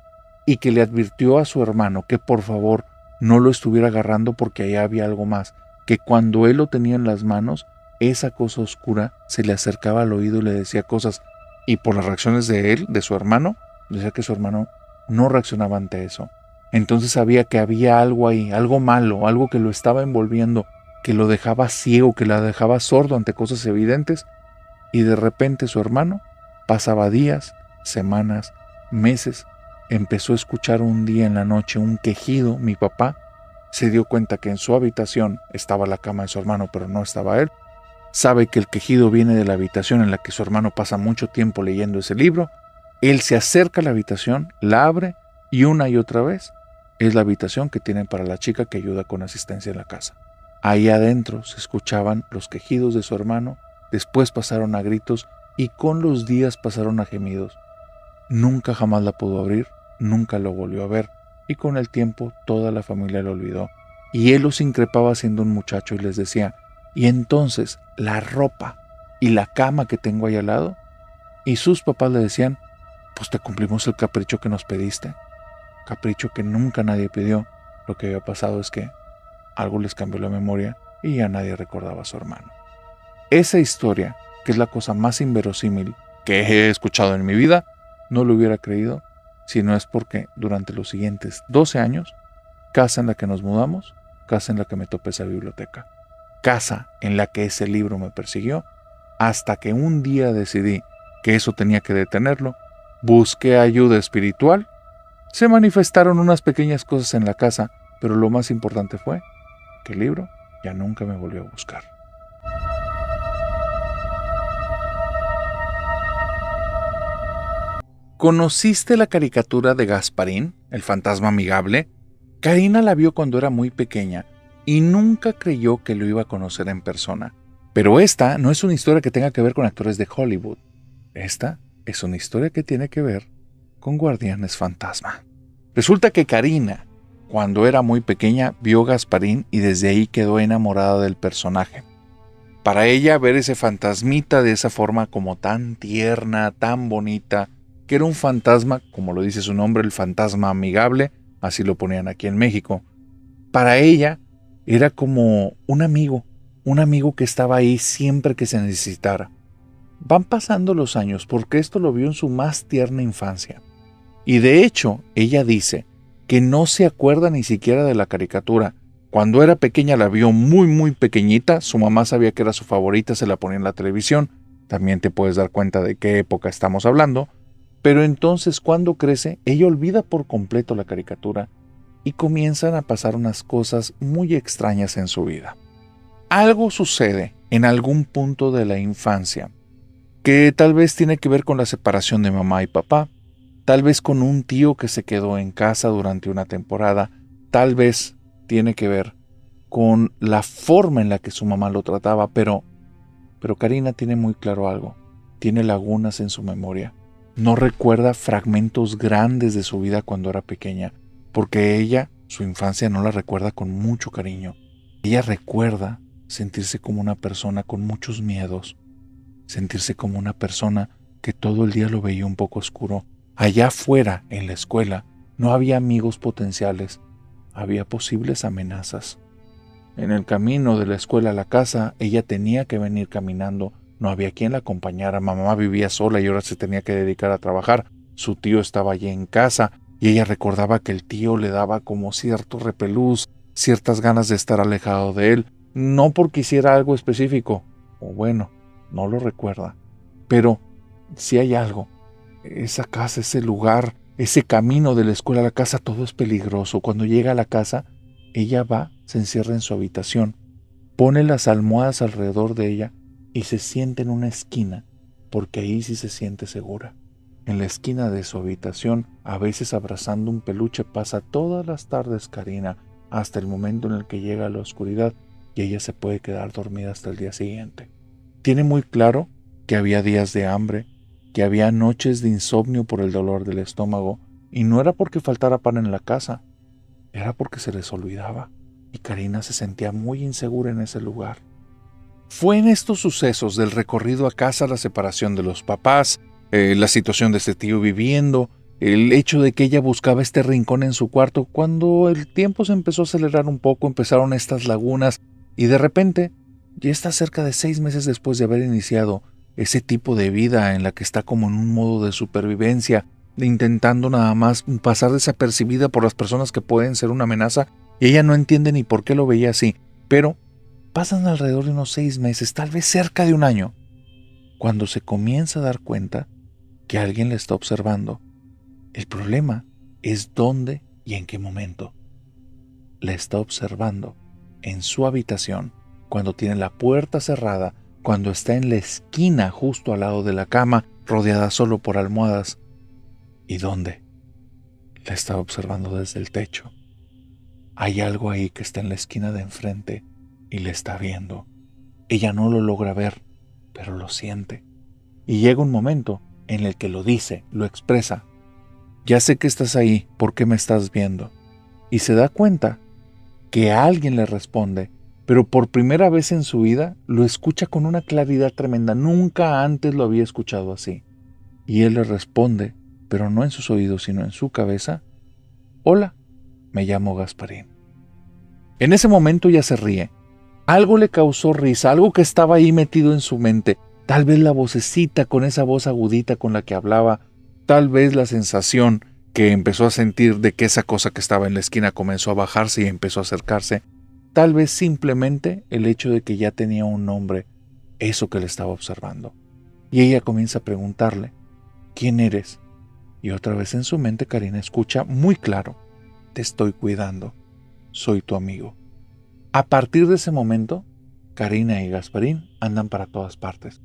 y que le advirtió a su hermano que por favor no lo estuviera agarrando porque allá había algo más, que cuando él lo tenía en las manos, esa cosa oscura se le acercaba al oído y le decía cosas, y por las reacciones de él, de su hermano, decía que su hermano no reaccionaba ante eso. Entonces sabía que había algo ahí, algo malo, algo que lo estaba envolviendo, que lo dejaba ciego, que lo dejaba sordo ante cosas evidentes, y de repente su hermano pasaba días, semanas, meses, empezó a escuchar un día en la noche un quejido. Mi papá se dio cuenta que en su habitación estaba la cama de su hermano, pero no estaba él. Sabe que el quejido viene de la habitación en la que su hermano pasa mucho tiempo leyendo ese libro. Él se acerca a la habitación, la abre y una y otra vez es la habitación que tienen para la chica que ayuda con asistencia en la casa. Ahí adentro se escuchaban los quejidos de su hermano, después pasaron a gritos y con los días pasaron a gemidos. Nunca jamás la pudo abrir, nunca lo volvió a ver y con el tiempo toda la familia lo olvidó. Y él los increpaba siendo un muchacho y les decía, y entonces la ropa y la cama que tengo ahí al lado. Y sus papás le decían, pues te cumplimos el capricho que nos pediste, capricho que nunca nadie pidió. Lo que había pasado es que algo les cambió la memoria y ya nadie recordaba a su hermano. Esa historia, que es la cosa más inverosímil que he escuchado en mi vida, no lo hubiera creído si no es porque durante los siguientes 12 años, casa en la que nos mudamos, casa en la que me topé esa biblioteca, casa en la que ese libro me persiguió, hasta que un día decidí que eso tenía que detenerlo, busqué ayuda espiritual, se manifestaron unas pequeñas cosas en la casa, pero lo más importante fue que el libro ya nunca me volvió a buscar. ¿Conociste la caricatura de Gasparín, el fantasma amigable? Karina la vio cuando era muy pequeña y nunca creyó que lo iba a conocer en persona. Pero esta no es una historia que tenga que ver con actores de Hollywood. Esta es una historia que tiene que ver con guardianes fantasma. Resulta que Karina, cuando era muy pequeña, vio Gasparín y desde ahí quedó enamorada del personaje. Para ella, ver ese fantasmita de esa forma como tan tierna, tan bonita, que era un fantasma, como lo dice su nombre, el fantasma amigable, así lo ponían aquí en México. Para ella era como un amigo que estaba ahí siempre que se necesitara. Van pasando los años porque esto lo vio en su más tierna infancia. Y de hecho, ella dice que no se acuerda ni siquiera de la caricatura. Cuando era pequeña la vio muy pequeñita, su mamá sabía que era su favorita, se la ponía en la televisión. También te puedes dar cuenta de qué época estamos hablando. Pero entonces cuando crece, ella olvida por completo la caricatura y comienzan a pasar unas cosas muy extrañas en su vida. Algo sucede en algún punto de la infancia que tal vez tiene que ver con la separación de mamá y papá, tal vez con un tío que se quedó en casa durante una temporada, tal vez tiene que ver con la forma en la que su mamá lo trataba, pero Karina tiene muy claro algo, tiene lagunas en su memoria. No recuerda fragmentos grandes de su vida cuando era pequeña, porque ella, su infancia no la recuerda con mucho cariño. Ella recuerda sentirse como una persona con muchos miedos, sentirse como una persona que todo el día lo veía un poco oscuro. Allá afuera, en la escuela, no había amigos potenciales, había posibles amenazas. En el camino de la escuela a la casa, ella tenía que venir caminando. No había quien la acompañara, mamá vivía sola y ahora se tenía que dedicar a trabajar. Su tío estaba allí en casa y ella recordaba que el tío le daba como cierto repelús, ciertas ganas de estar alejado de él, no porque hiciera algo específico, o bueno, no lo recuerda. Pero si hay algo, esa casa, ese lugar, ese camino de la escuela a la casa, todo es peligroso. Cuando llega a la casa, ella va, se encierra en su habitación, pone las almohadas alrededor de ella y se siente en una esquina, porque ahí sí se siente segura. En la esquina de su habitación, a veces abrazando un peluche, pasa todas las tardes Karina, hasta el momento en el que llega la oscuridad y ella se puede quedar dormida hasta el día siguiente. Tiene muy claro que había días de hambre, que había noches de insomnio por el dolor del estómago, y no era porque faltara pan en la casa, era porque se les olvidaba, y Karina se sentía muy insegura en ese lugar. Fue en estos sucesos del recorrido a casa, la separación de los papás, la situación de este tío viviendo, el hecho de que ella buscaba este rincón en su cuarto, cuando el tiempo se empezó a acelerar un poco, empezaron estas lagunas y de repente, ya está cerca de 6 meses después de haber iniciado ese tipo de vida en la que está como en un modo de supervivencia, de intentando nada más pasar desapercibida por las personas que pueden ser una amenaza, y ella no entiende ni por qué lo veía así, pero pasan alrededor de unos 6 meses, tal vez cerca de un año, cuando se comienza a dar cuenta que alguien la está observando. El problema es dónde y en qué momento. La está observando en su habitación, cuando tiene la puerta cerrada, cuando está en la esquina justo al lado de la cama, rodeada solo por almohadas. ¿Y dónde? La está observando desde el techo. Hay algo ahí que está en la esquina de enfrente y le está viendo. Ella no lo logra ver, pero lo siente. Y llega un momento en el que lo dice, lo expresa. Ya sé que estás ahí, ¿por qué me estás viendo? Y se da cuenta que alguien le responde, pero por primera vez en su vida lo escucha con una claridad tremenda. Nunca antes lo había escuchado así. Y él le responde, pero no en sus oídos, sino en su cabeza: hola, me llamo Gasparín. En ese momento ella se ríe. Algo le causó risa, algo que estaba ahí metido en su mente. Tal vez la vocecita con esa voz agudita con la que hablaba, tal vez la sensación que empezó a sentir de que esa cosa que estaba en la esquina comenzó a bajarse y empezó a acercarse, tal vez simplemente el hecho de que ya tenía un nombre, eso que le estaba observando. Y ella comienza a preguntarle, ¿quién eres? Y otra vez en su mente Karina escucha muy claro, te estoy cuidando, soy tu amigo. A partir de ese momento, Karina y Gasparín andan para todas partes.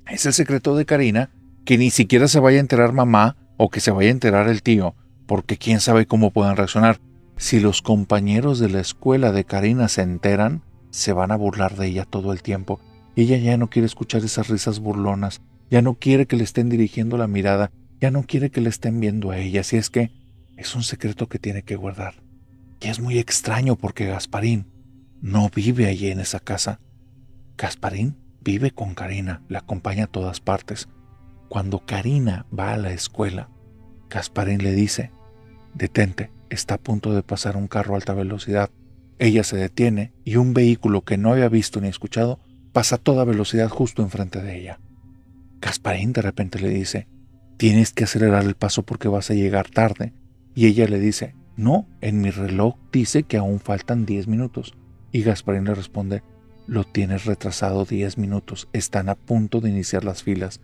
Es el secreto de Karina, que ni siquiera se vaya a enterar mamá o que se vaya a enterar el tío, porque quién sabe cómo puedan reaccionar. Si los compañeros de la escuela de Karina se enteran, se van a burlar de ella todo el tiempo. Ella ya no quiere escuchar esas risas burlonas, ya no quiere que le estén dirigiendo la mirada, ya no quiere que le estén viendo a ella, así es que es un secreto que tiene que guardar. Y es muy extraño porque Gasparín no vive allí en esa casa. Gasparín vive con Karina, la acompaña a todas partes. Cuando Karina va a la escuela, Gasparín le dice, detente, está a punto de pasar un carro a alta velocidad. Ella se detiene y un vehículo que no había visto ni escuchado pasa a toda velocidad justo enfrente de ella. Gasparín de repente le dice, tienes que acelerar el paso porque vas a llegar tarde. Y ella le dice, no, en mi reloj dice que aún faltan 10 minutos. Y Gasparín le responde, lo tienes retrasado 10 minutos, están a punto de iniciar las filas.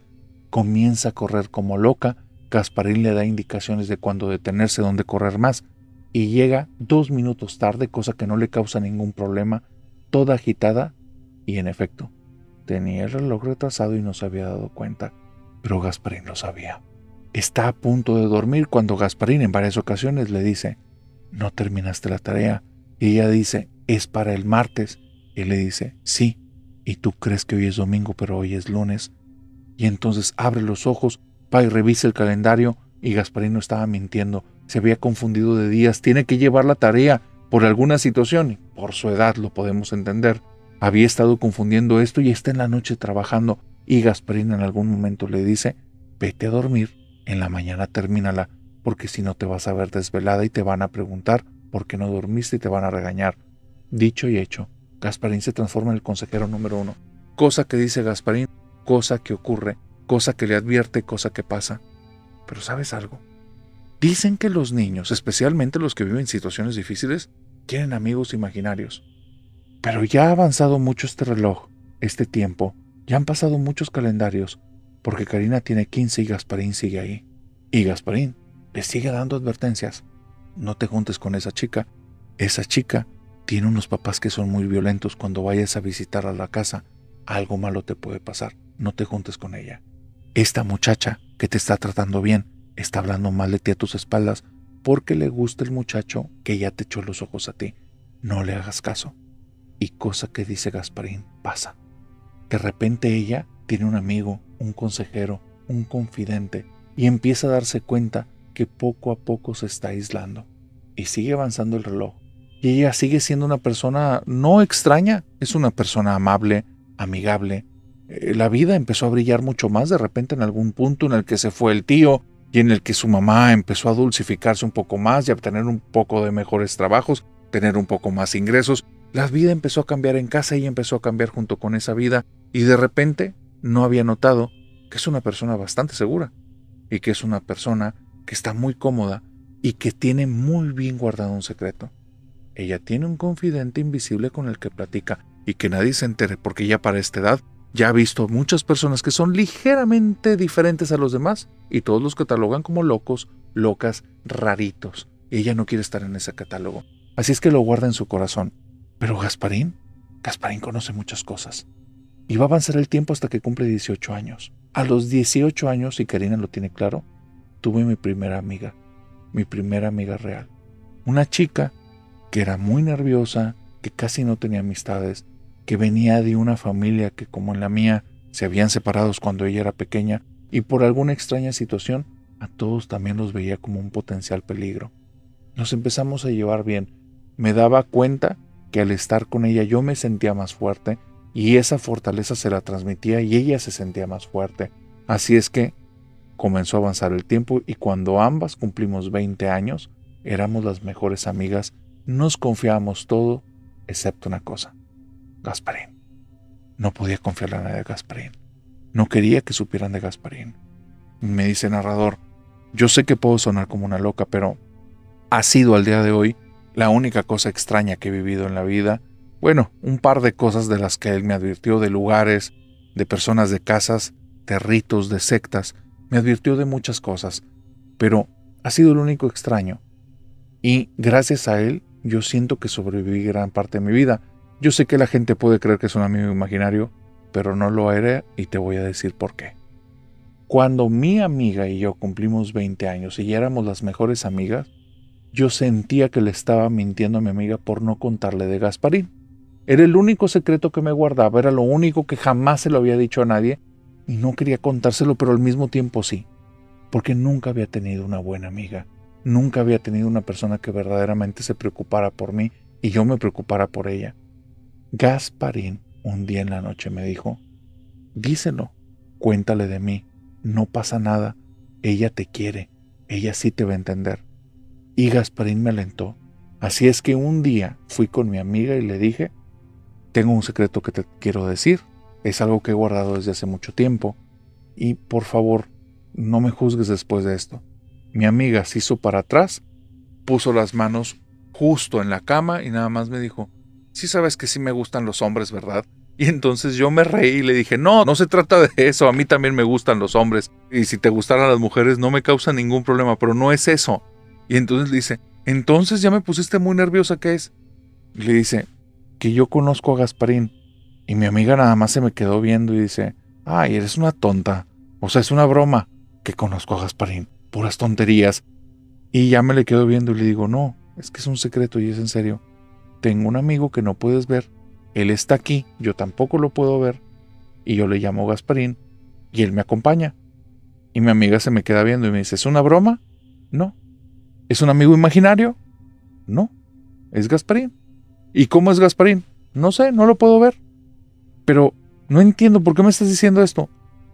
Comienza a correr como loca, Gasparín le da indicaciones de cuándo detenerse, dónde correr más, y llega 2 minutos tarde, cosa que no le causa ningún problema, toda agitada, y en efecto, tenía el reloj retrasado y no se había dado cuenta, pero Gasparín lo sabía. Está a punto de dormir cuando Gasparín en varias ocasiones le dice, no terminaste la tarea, y ella dice, es para el martes, y le dice, sí, y tú crees que hoy es domingo, pero hoy es lunes. Y entonces abre los ojos, va y revisa el calendario, y Gasparín no estaba mintiendo, se había confundido de días, tiene que llevar la tarea por alguna situación, y por su edad lo podemos entender. Había estado confundiendo esto y está en la noche trabajando, y Gasparín en algún momento le dice, vete a dormir, en la mañana termínala, porque si no te vas a ver desvelada y te van a preguntar por qué no dormiste y te van a regañar. Dicho y hecho, Gasparín se transforma en el consejero número 1. Cosa que dice Gasparín, cosa que ocurre, cosa que le advierte, cosa que pasa. Pero ¿sabes algo? Dicen que los niños, especialmente los que viven situaciones difíciles, tienen amigos imaginarios. Pero ya ha avanzado mucho este reloj, este tiempo, ya han pasado muchos calendarios, porque Karina tiene 15 y Gasparín sigue ahí. Y Gasparín le sigue dando advertencias. No te juntes con esa chica. Esa chica tiene unos papás que son muy violentos. Cuando vayas a visitar a la casa, algo malo te puede pasar. No te juntes con ella. Esta muchacha que te está tratando bien, está hablando mal de ti a tus espaldas porque le gusta el muchacho que ya te echó los ojos a ti. No le hagas caso. Y cosa que dice Gasparín pasa. De repente ella tiene un amigo, un consejero, un confidente y empieza a darse cuenta que poco a poco se está aislando. Y sigue avanzando el reloj. Y ella sigue siendo una persona no extraña, es una persona amable, amigable. La vida empezó a brillar mucho más de repente en algún punto en el que se fue el tío y en el que su mamá empezó a dulcificarse un poco más y a obtener un poco de mejores trabajos, tener un poco más ingresos. La vida empezó a cambiar en casa y empezó a cambiar junto con esa vida y de repente no había notado que es una persona bastante segura y que es una persona que está muy cómoda y que tiene muy bien guardado un secreto. Ella tiene un confidente invisible con el que platica y que nadie se entere porque ya para esta edad ya ha visto muchas personas que son ligeramente diferentes a los demás y todos los catalogan como locos, locas, raritos. Ella no quiere estar en ese catálogo, así es que lo guarda en su corazón. Pero Gasparín conoce muchas cosas. Y va a avanzar el tiempo hasta que cumple 18 años. A los 18 años, y Karina lo tiene claro, tuve mi primera amiga real. Una chica que era muy nerviosa, que casi no tenía amistades, que venía de una familia que, como en la mía, se habían separado cuando ella era pequeña y por alguna extraña situación, a todos también los veía como un potencial peligro. Nos empezamos a llevar bien. Me daba cuenta que al estar con ella yo me sentía más fuerte y esa fortaleza se la transmitía y ella se sentía más fuerte. Así es que comenzó a avanzar el tiempo y cuando ambas cumplimos 20 años, éramos las mejores amigas, nos confiábamos todo excepto una cosa: Gasparín. No podía confiarle a nadie de Gasparín. No quería que supieran de Gasparín. Me dice narrador, yo sé que puedo sonar como una loca, pero ha sido al día de hoy la única cosa extraña que he vivido en la vida. Bueno, un par de cosas de las que él me advirtió, de lugares, de personas, de casas, de ritos, de sectas. Me advirtió de muchas cosas, pero ha sido lo único extraño. Y gracias a él, yo siento que sobreviví gran parte de mi vida. Yo sé que la gente puede creer que es un amigo imaginario, pero no lo era, y te voy a decir por qué. Cuando mi amiga y yo cumplimos 20 años y éramos las mejores amigas, yo sentía que le estaba mintiendo a mi amiga por no contarle de Gasparín. Era el único secreto que me guardaba, era lo único que jamás se lo había dicho a nadie, y no quería contárselo, pero al mismo tiempo sí, porque nunca había tenido una buena amiga, nunca había tenido una persona que verdaderamente se preocupara por mí y yo me preocupara por ella. Gasparín un día en la noche me dijo, díselo, cuéntale de mí, no pasa nada, ella te quiere, ella sí te va a entender. Y Gasparín me alentó. Así es que un día fui con mi amiga y le dije, tengo un secreto que te quiero decir, es algo que he guardado desde hace mucho tiempo, y por favor, no me juzgues después de esto. Mi amiga se hizo para atrás, puso las manos justo en la cama y nada más me dijo, sí sabes que sí me gustan los hombres, ¿verdad? Y entonces yo me reí y le dije, no, no se trata de eso, a mí también me gustan los hombres, y si te gustaran las mujeres no me causa ningún problema, pero no es eso. Y entonces le dice, entonces ya me pusiste muy nerviosa, ¿qué es? Y le dice, que yo conozco a Gasparín. Y mi amiga nada más se me quedó viendo y dice, ay, eres una tonta, o sea, es una broma, que conozco a Gasparín, puras tonterías. Y ya me le quedo viendo y le digo, no, es que es un secreto y es en serio. Tengo un amigo que no puedes ver, él está aquí, yo tampoco lo puedo ver, y yo le llamo Gasparín, y él me acompaña. Y mi amiga se me queda viendo y me dice, ¿es una broma? No. ¿Es un amigo imaginario? No. Es Gasparín. ¿Y cómo es Gasparín? No sé, no lo puedo ver. Pero no entiendo por qué me estás diciendo esto.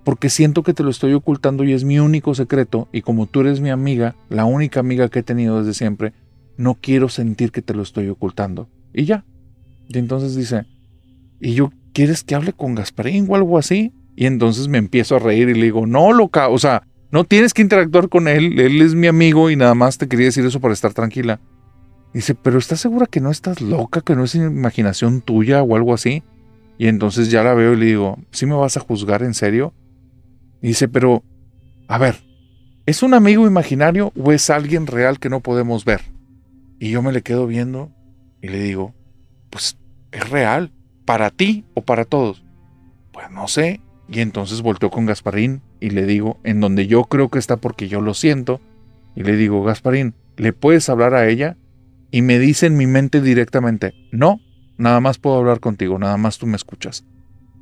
Porque siento que te lo estoy ocultando y es mi único secreto, y como tú eres mi amiga, la única amiga que he tenido desde siempre, no quiero sentir que te lo estoy ocultando. Y ya. Y entonces dice, ¿y yo quieres que hable con Gasparín o algo así? Y entonces me empiezo a reír y le digo, no, loca, o sea, no tienes que interactuar con él es mi amigo y nada más te quería decir eso para estar tranquila. Dice, ¿pero estás segura que no estás loca, que no es imaginación tuya o algo así? Y entonces ya la veo y le digo, ¿sí me vas a juzgar en serio? Y dice, pero, a ver, ¿es un amigo imaginario o es alguien real que no podemos ver? Y yo me le quedo viendo y le digo, pues es real, para ti o para todos. Pues no sé. Y entonces volteo con Gasparín y le digo, en donde yo creo que está porque yo lo siento, y le digo, Gasparín, ¿le puedes hablar a ella? Y me dice en mi mente directamente, no, nada más puedo hablar contigo, nada más tú me escuchas.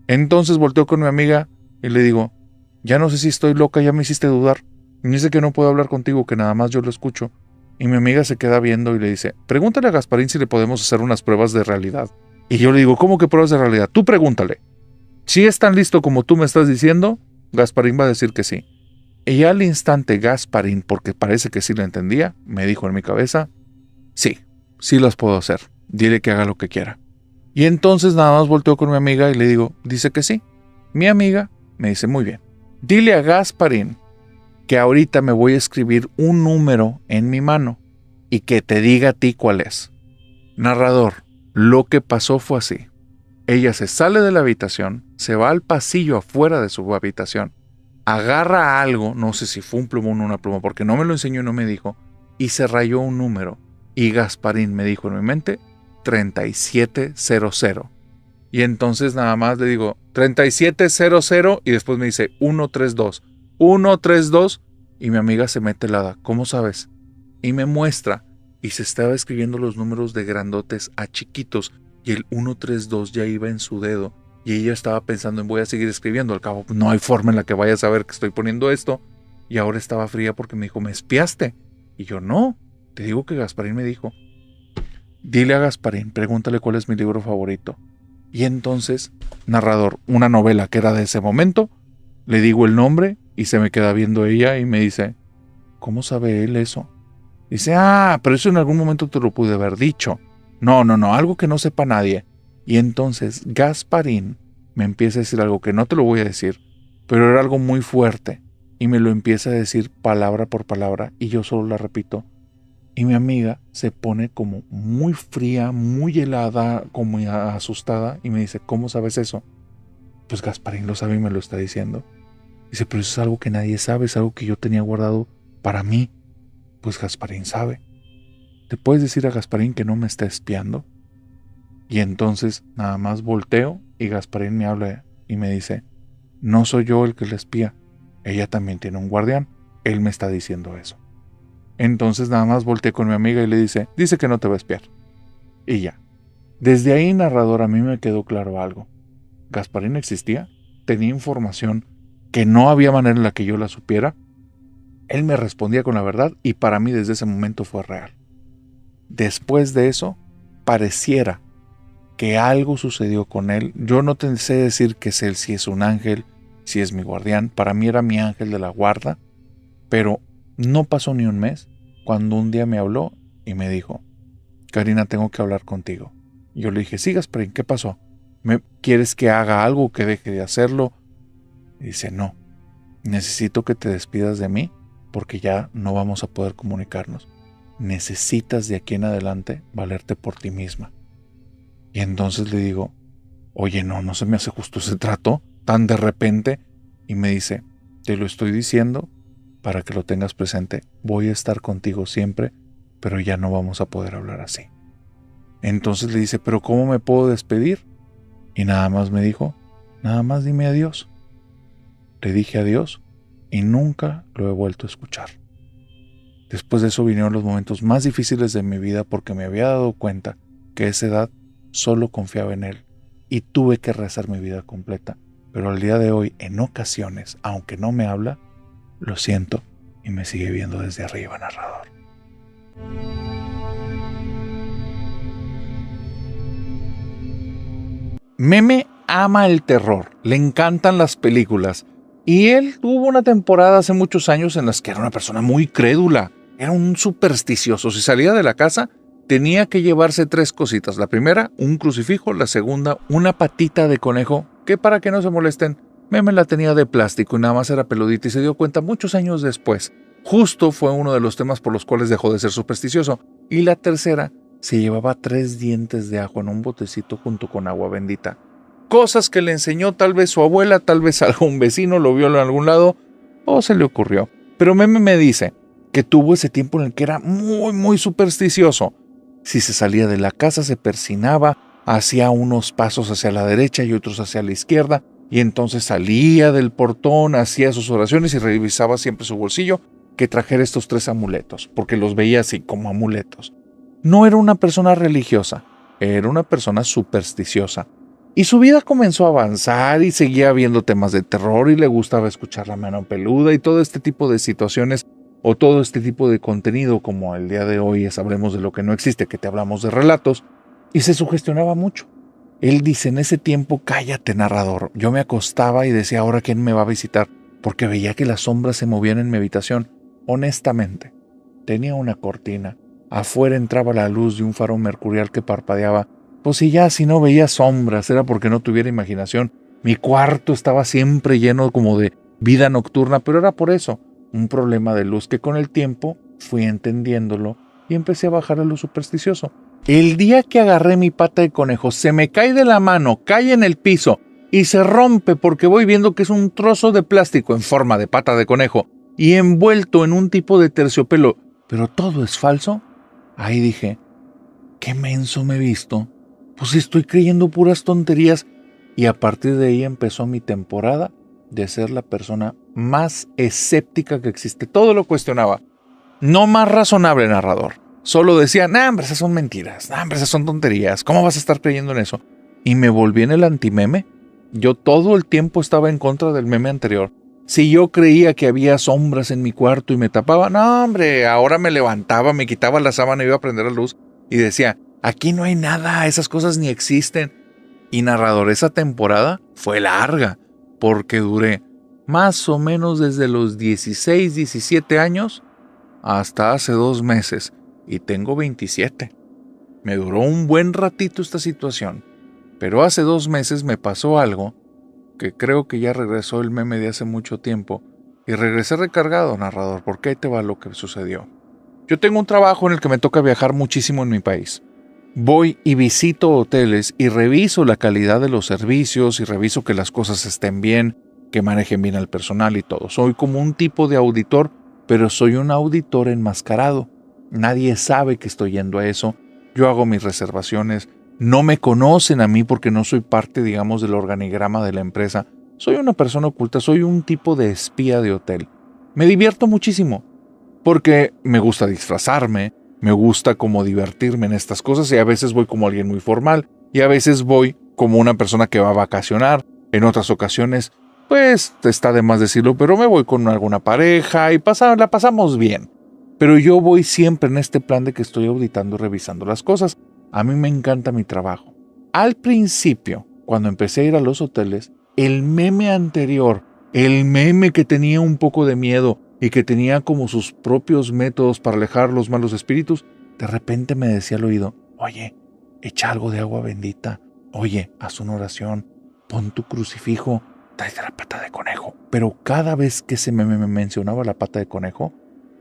Entonces volteo con mi amiga y le digo, ya no sé si estoy loca, ya me hiciste dudar. Me dice que no puedo hablar contigo, que nada más yo lo escucho. Y mi amiga se queda viendo y le dice, pregúntale a Gasparín si le podemos hacer unas pruebas de realidad. Y yo le digo, ¿cómo que pruebas de realidad? Tú pregúntale. Si es tan listo como tú me estás diciendo, Gasparín va a decir que sí. Y al instante Gasparín, porque parece que sí lo entendía, me dijo en mi cabeza, sí, sí las puedo hacer. Dile que haga lo que quiera. Y entonces nada más volteo con mi amiga y le digo, dice que sí. Mi amiga me dice, muy bien. Dile a Gasparín que ahorita me voy a escribir un número en mi mano y que te diga a ti cuál es. Narrador, lo que pasó fue así. Ella se sale de la habitación, se va al pasillo afuera de su habitación, agarra algo, no sé si fue un plumón o una pluma, porque no me lo enseñó y no me dijo, y se rayó un número. Y Gasparín me dijo en mi mente, 3700. Y entonces nada más le digo, 3700, y después me dice, 132. 132, y mi amiga se mete helada. ¿Cómo sabes? Y me muestra, y se estaba escribiendo los números de grandotes a chiquitos, y el 132 ya iba en su dedo, y ella estaba pensando en voy a seguir escribiendo, al cabo no hay forma en la que vaya a saber que estoy poniendo esto, y ahora estaba fría porque me dijo, ¿me espiaste? Y yo, no, te digo que Gasparín me dijo, dile a Gasparín, pregúntale cuál es mi libro favorito. Y entonces, narrador, una novela que era de ese momento, le digo el nombre y se me queda viendo ella y me dice, ¿cómo sabe él eso? Dice, pero eso en algún momento te lo pude haber dicho. No, no, no, algo que no sepa nadie. Y entonces Gasparín me empieza a decir algo que no te lo voy a decir, pero era algo muy fuerte. Y me lo empieza a decir palabra por palabra y yo solo la repito. Y mi amiga se pone como muy fría, muy helada, como asustada y me dice, ¿cómo sabes eso? Pues Gasparín lo sabe y me lo está diciendo. Dice, pero eso es algo que nadie sabe, es algo que yo tenía guardado para mí. Pues Gasparín sabe. ¿Te puedes decir a Gasparín que no me está espiando? Y entonces nada más volteo y Gasparín me habla y me dice, no soy yo el que la espía, ella también tiene un guardián, él me está diciendo eso. Entonces nada más volteé con mi amiga y le dice que no te va a espiar. Y ya. Desde ahí, narrador, a mí me quedó claro algo. Gasparín existía, tenía información que no había manera en la que yo la supiera. Él me respondía con la verdad y para mí desde ese momento fue real. Después de eso, pareciera que algo sucedió con él. Yo no te sé decir que es él, si es un ángel, si es mi guardián. Para mí era mi ángel de la guarda, pero no pasó ni un mes cuando un día me habló y me dijo, Karina, tengo que hablar contigo. Y yo le dije, sí, Gasparín, ¿qué pasó? ¿Quieres que haga algo, que deje de hacerlo? Y dice, no, necesito que te despidas de mí porque ya no vamos a poder comunicarnos. Necesitas de aquí en adelante valerte por ti misma. Y entonces le digo, oye, no se me hace justo ese trato tan de repente. Y me dice, te lo estoy diciendo para que lo tengas presente. Voy a estar contigo siempre, pero ya no vamos a poder hablar así. Entonces le dice, pero ¿cómo me puedo despedir? Y nada más me dijo, nada más dime adiós. Le dije adiós y nunca lo he vuelto a escuchar. Después de eso vinieron los momentos más difíciles de mi vida porque me había dado cuenta que a esa edad solo confiaba en él y tuve que rehacer mi vida completa. Pero al día de hoy, en ocasiones, aunque no me habla, lo siento y me sigue viendo desde arriba, narrador. Meme ama el terror, le encantan las películas y él tuvo una temporada hace muchos años en las que era una persona muy crédula, era un supersticioso. Si salía de la casa tenía que llevarse 3 cositas. La primera, un crucifijo, la segunda, una patita de conejo, que para que no se molesten, Meme la tenía de plástico y nada más era peludita y se dio cuenta muchos años después. Justo fue uno de los temas por los cuales dejó de ser supersticioso. Y la tercera, se llevaba 3 dientes de ajo en un botecito junto con agua bendita. Cosas que le enseñó tal vez su abuela, tal vez algún vecino lo vio en algún lado o se le ocurrió. Pero Meme me dice que tuvo ese tiempo en el que era muy supersticioso. Si se salía de la casa se persinaba, hacía unos pasos hacia la derecha y otros hacia la izquierda, y entonces salía del portón, hacía sus oraciones y revisaba siempre su bolsillo que trajera estos 3 amuletos, porque los veía así como amuletos. No era una persona religiosa, era una persona supersticiosa. Y su vida comenzó a avanzar y seguía viendo temas de terror y le gustaba escuchar La Mano Peluda y todo este tipo de situaciones o todo este tipo de contenido como el día de hoy es Hablemos de lo que no existe, que te hablamos de relatos, y se sugestionaba mucho. Él dice, en ese tiempo, cállate narrador, yo me acostaba y decía, ¿ahora quién me va a visitar? Porque veía que las sombras se movían en mi habitación. Honestamente, tenía una cortina, afuera entraba la luz de un faro mercurial que parpadeaba. Pues si no veía sombras, era porque no tuviera imaginación. Mi cuarto estaba siempre lleno como de vida nocturna, pero era por eso, un problema de luz que con el tiempo fui entendiéndolo y empecé a bajar a lo supersticioso. El día que agarré mi pata de conejo, se me cae de la mano, cae en el piso y se rompe porque voy viendo que es un trozo de plástico en forma de pata de conejo y envuelto en un tipo de terciopelo, pero todo es falso. Ahí dije, qué menso me he visto, pues estoy creyendo puras tonterías. Y a partir de ahí empezó mi temporada de ser la persona más escéptica que existe. Todo lo cuestionaba. No más razonable, narrador. Solo decía, hombre, esas son mentiras. Hombre, esas son tonterías. ¿Cómo vas a estar creyendo en eso? Y me volví en el antimeme. Yo todo el tiempo estaba en contra del meme anterior. Si yo creía que había sombras en mi cuarto y me tapaba, no, hombre, ahora me levantaba, me quitaba la sábana y iba a prender la luz y decía, aquí no hay nada, esas cosas ni existen. Y narrador, esa temporada fue larga, porque duré más o menos desde los 16, 17 años hasta hace 2 meses, y tengo 27. Me duró un buen ratito esta situación, pero hace 2 meses me pasó algo que creo que ya regresó el meme de hace mucho tiempo y regresé recargado, narrador, porque ahí te va lo que sucedió. Yo tengo un trabajo en el que me toca viajar muchísimo en mi país. Voy y visito hoteles y reviso la calidad de los servicios y reviso que las cosas estén bien, que manejen bien al personal y todo. Soy como un tipo de auditor, pero soy un auditor enmascarado. Nadie sabe que estoy yendo a eso. Yo hago mis reservaciones. No me conocen a mí porque no soy parte, digamos, del organigrama de la empresa. Soy una persona oculta, soy un tipo de espía de hotel. Me divierto muchísimo porque me gusta disfrazarme, me gusta como divertirme en estas cosas y a veces voy como alguien muy formal y a veces voy como una persona que va a vacacionar. En otras ocasiones, pues está de más decirlo, pero me voy con alguna pareja y la pasamos bien. Pero yo voy siempre en este plan de que estoy auditando y revisando las cosas. A mí me encanta mi trabajo. Al principio, cuando empecé a ir a los hoteles, el meme anterior, el meme que tenía un poco de miedo y que tenía como sus propios métodos para alejar los malos espíritus, de repente me decía al oído, oye, echa algo de agua bendita, oye, haz una oración, pon tu crucifijo, tráete la pata de conejo. Pero cada vez que se me mencionaba la pata de conejo,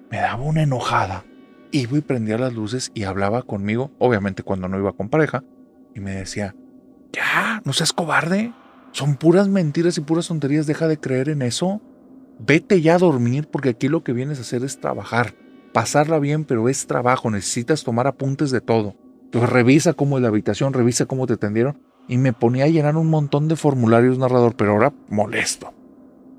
me daba una enojada. Iba y prendía las luces y hablaba conmigo, obviamente cuando no iba con pareja, y me decía, ya, no seas cobarde, son puras mentiras y puras tonterías, deja de creer en eso. Vete ya a dormir porque aquí lo que vienes a hacer es trabajar, pasarla bien, pero es trabajo, necesitas tomar apuntes de todo. Entonces revisa cómo es la habitación, revisa cómo te atendieron, y me ponía a llenar un montón de formularios, narrador, pero ahora molesto.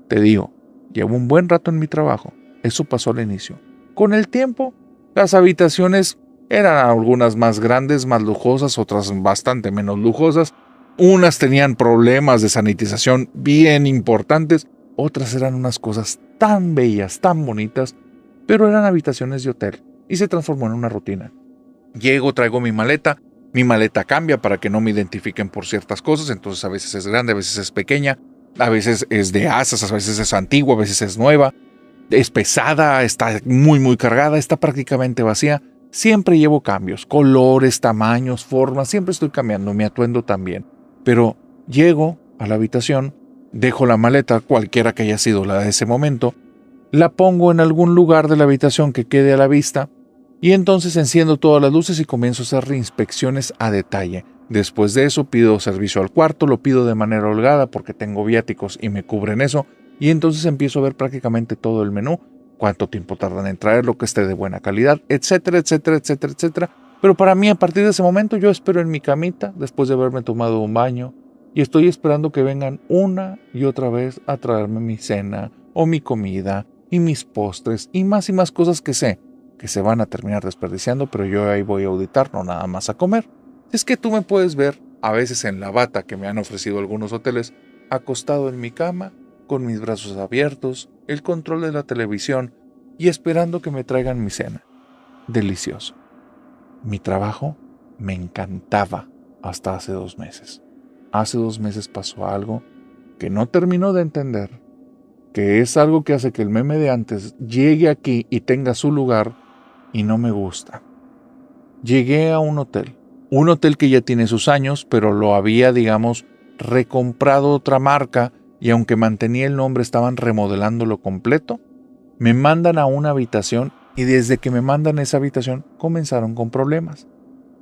Te digo, llevo un buen rato en mi trabajo, eso pasó al inicio. Con el tiempo, las habitaciones eran algunas más grandes, más lujosas, otras bastante menos lujosas. Unas tenían problemas de sanitización bien importantes, otras eran unas cosas tan bellas, tan bonitas, pero eran habitaciones de hotel y se transformó en una rutina. Llego, traigo mi maleta cambia para que no me identifiquen por ciertas cosas, entonces a veces es grande, a veces es pequeña, a veces es de asas, a veces es antigua, a veces es nueva. Es pesada, está muy cargada, está prácticamente vacía. Siempre llevo cambios, colores, tamaños, formas, siempre estoy cambiando, mi atuendo también. Pero llego a la habitación, dejo la maleta, cualquiera que haya sido la de ese momento, la pongo en algún lugar de la habitación que quede a la vista y entonces enciendo todas las luces y comienzo a hacer reinspecciones a detalle. Después de eso pido servicio al cuarto, lo pido de manera holgada porque tengo viáticos y me cubren eso. Y entonces empiezo a ver prácticamente todo el menú, cuánto tiempo tardan en traerlo, que esté de buena calidad, etcétera, etcétera, etcétera, etcétera. Pero para mí, a partir de ese momento, yo espero en mi camita, después de haberme tomado un baño, y estoy esperando que vengan una y otra vez a traerme mi cena, o mi comida, y mis postres, y más cosas que sé que se van a terminar desperdiciando, pero yo ahí voy a auditar, no nada más a comer. Es que tú me puedes ver, a veces en la bata que me han ofrecido algunos hoteles, acostado en mi cama, con mis brazos abiertos, el control de la televisión y esperando que me traigan mi cena. Delicioso. Mi trabajo me encantaba hasta hace 2 meses. Hace 2 meses pasó algo que no termino de entender, que es algo que hace que el meme de antes llegue aquí y tenga su lugar y no me gusta. Llegué a un hotel que ya tiene sus años, pero lo había, digamos, recomprado otra marca. Y aunque mantenía el nombre, estaban remodelándolo completo. Me mandan a una habitación y desde que me mandan a esa habitación comenzaron con problemas.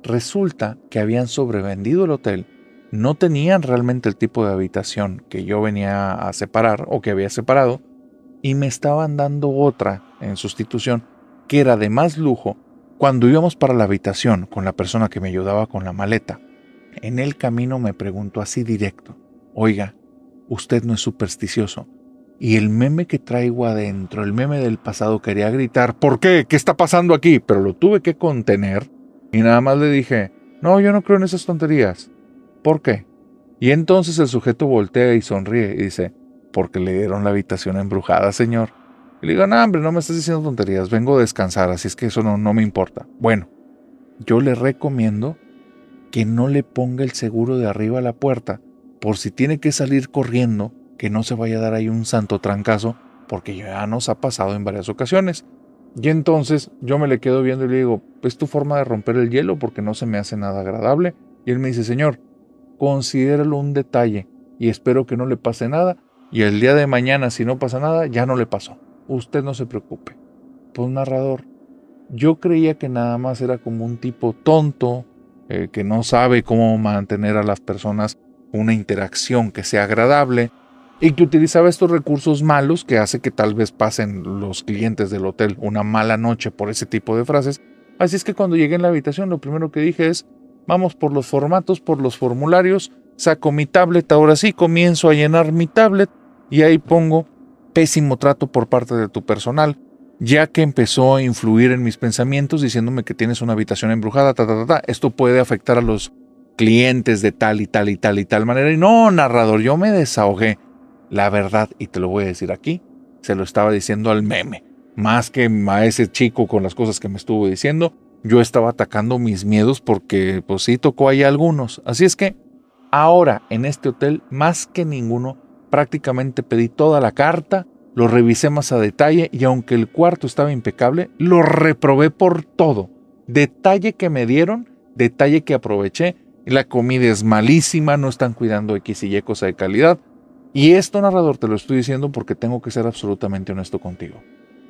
Resulta que habían sobrevendido el hotel, no tenían realmente el tipo de habitación que yo venía a separar o que había separado y me estaban dando otra en sustitución que era de más lujo. Cuando íbamos para la habitación con la persona que me ayudaba con la maleta, en el camino me preguntó así directo, oiga, usted no es supersticioso. Y el meme que traigo adentro, el meme del pasado, quería gritar, ¿por qué? ¿Qué está pasando aquí? Pero lo tuve que contener y nada más le dije, no, yo no creo en esas tonterías. ¿Por qué? Y entonces el sujeto voltea y sonríe y dice, porque le dieron la habitación embrujada, señor. Y le digo, no, hombre, no me estás diciendo tonterías, vengo a descansar, así es que eso no me importa. Bueno, yo le recomiendo que no le ponga el seguro de arriba a la puerta, por si tiene que salir corriendo, que no se vaya a dar ahí un santo trancazo, porque ya nos ha pasado en varias ocasiones. Y entonces yo me le quedo viendo y le digo, ¿es tu forma de romper el hielo? Porque no se me hace nada agradable. Y él me dice, señor, considéralo un detalle y espero que no le pase nada. Y el día de mañana, si no pasa nada, ya no le pasó. Usted no se preocupe. Pues narrador, yo creía que nada más era como un tipo tonto, que no sabe cómo mantener a las personas una interacción que sea agradable y que utilizaba estos recursos malos que hace que tal vez pasen los clientes del hotel una mala noche por ese tipo de frases. Así es que cuando llegué en la habitación lo primero que dije es, vamos por los formatos, por los formularios, saco mi tablet, ahora sí comienzo a llenar mi tablet y ahí pongo pésimo trato por parte de tu personal, ya que empezó a influir en mis pensamientos diciéndome que tienes una habitación embrujada, esto puede afectar a los clientes de tal y tal y tal y tal manera. Y no, narrador, yo me desahogué. La verdad, y te lo voy a decir aquí, se lo estaba diciendo al meme. Más que a ese chico con las cosas que me estuvo diciendo, yo estaba atacando mis miedos porque pues sí tocó ahí algunos. Así es que ahora en este hotel, más que ninguno, prácticamente pedí toda la carta, lo revisé más a detalle y aunque el cuarto estaba impecable, lo reprobé por todo. Detalle que me dieron, detalle que aproveché. La comida es malísima, no están cuidando X y Y cosa de calidad. Y esto, narrador, te lo estoy diciendo porque tengo que ser absolutamente honesto contigo.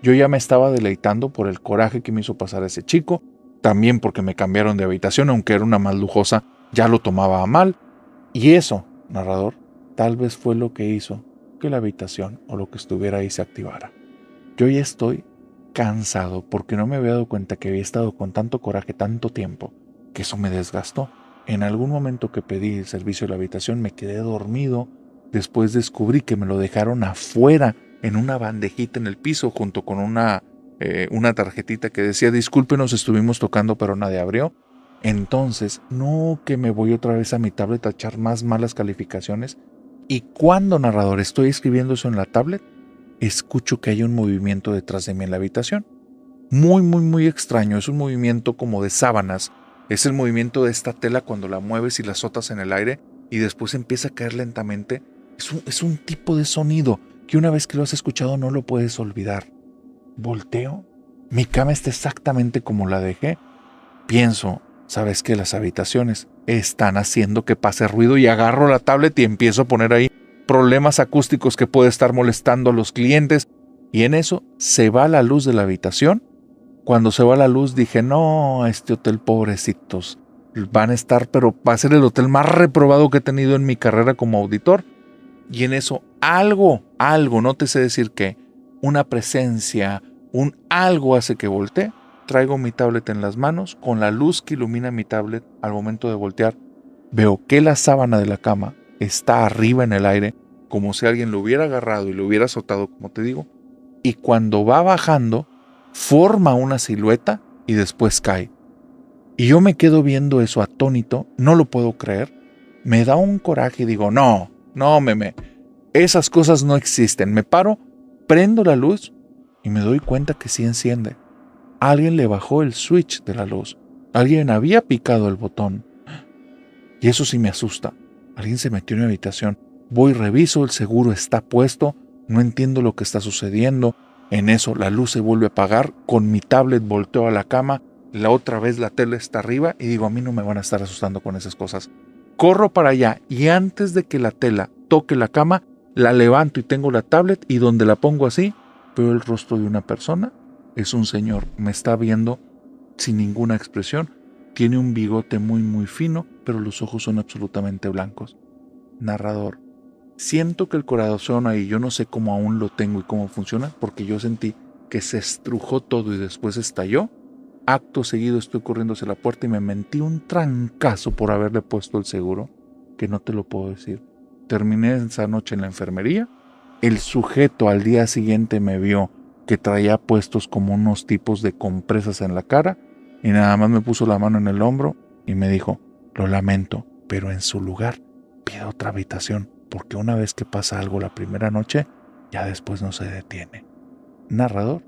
Yo ya me estaba deleitando por el coraje que me hizo pasar ese chico, también porque me cambiaron de habitación, aunque era una más lujosa, ya lo tomaba a mal. Y eso, narrador, tal vez fue lo que hizo que la habitación o lo que estuviera ahí se activara. Yo ya estoy cansado porque no me había dado cuenta que había estado con tanto coraje tanto tiempo, que eso me desgastó. En algún momento que pedí el servicio de la habitación me quedé dormido. Después descubrí que me lo dejaron afuera en una bandejita en el piso junto con una tarjetita que decía discúlpenos, estuvimos tocando pero nadie abrió. Entonces, no que me voy otra vez a mi tablet a echar más malas calificaciones. Y cuando, narrador, estoy escribiendo eso en la tablet, escucho que hay un movimiento detrás de mí en la habitación. Muy, muy, muy extraño. Es un movimiento como de sábanas. Es el movimiento de esta tela cuando la mueves y la azotas en el aire y después empieza a caer lentamente. Es un tipo de sonido que una vez que lo has escuchado no lo puedes olvidar. Volteo. Mi cama está exactamente como la dejé. Pienso, ¿sabes qué? Las habitaciones están haciendo que pase ruido y agarro la tablet y empiezo a poner ahí problemas acústicos que puede estar molestando a los clientes. Y en eso se va la luz de la habitación. Cuando se va la luz dije, no, este hotel pobrecitos, van a estar, pero va a ser el hotel más reprobado que he tenido en mi carrera como auditor. Y en eso algo, no te sé decir qué, una presencia, un algo hace que voltee. Traigo mi tablet en las manos, con la luz que ilumina mi tablet al momento de voltear, veo que la sábana de la cama está arriba en el aire, como si alguien lo hubiera agarrado y lo hubiera azotado, como te digo, y cuando va bajando, forma una silueta y después cae. Y yo me quedo viendo eso atónito, no lo puedo creer, me da un coraje y digo, no, meme, esas cosas no existen. Me paro, prendo la luz y me doy cuenta que sí enciende. Alguien le bajó el switch de la luz. Alguien había picado el botón. Y eso sí me asusta. Alguien se metió en mi habitación. Voy, reviso, el seguro está puesto. No entiendo lo que está sucediendo. En eso la luz se vuelve a apagar. Con mi tablet volteo a la cama. La otra vez la tele está arriba. Y digo, a mí no me van a estar asustando con esas cosas. Corro para allá y antes de que la tela toque la cama, la levanto y tengo la tablet y donde la pongo así, veo el rostro de una persona. Es un señor, me está viendo sin ninguna expresión, tiene un bigote muy muy fino, pero los ojos son absolutamente blancos. Narrador, siento que el corazón ahí, yo no sé cómo aún lo tengo y cómo funciona, porque yo sentí que se estrujó todo y después estalló. Acto seguido estoy corriendo hacia la puerta y me mentí un trancazo por haberle puesto el seguro, que no te lo puedo decir. Terminé esa noche en la enfermería, el sujeto al día siguiente me vio que traía puestos como unos tipos de compresas en la cara y nada más me puso la mano en el hombro y me dijo, lo lamento, pero en su lugar pide otra habitación porque una vez que pasa algo la primera noche, ya después no se detiene. Narrador,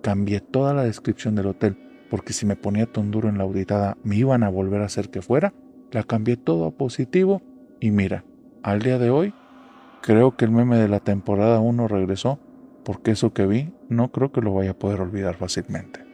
cambié toda la descripción del hotel porque si me ponía tan duro en la auditada me iban a volver a hacer que fuera, la cambié todo a positivo y mira, al día de hoy creo que el meme de la temporada 1 regresó porque eso que vi no creo que lo vaya a poder olvidar fácilmente.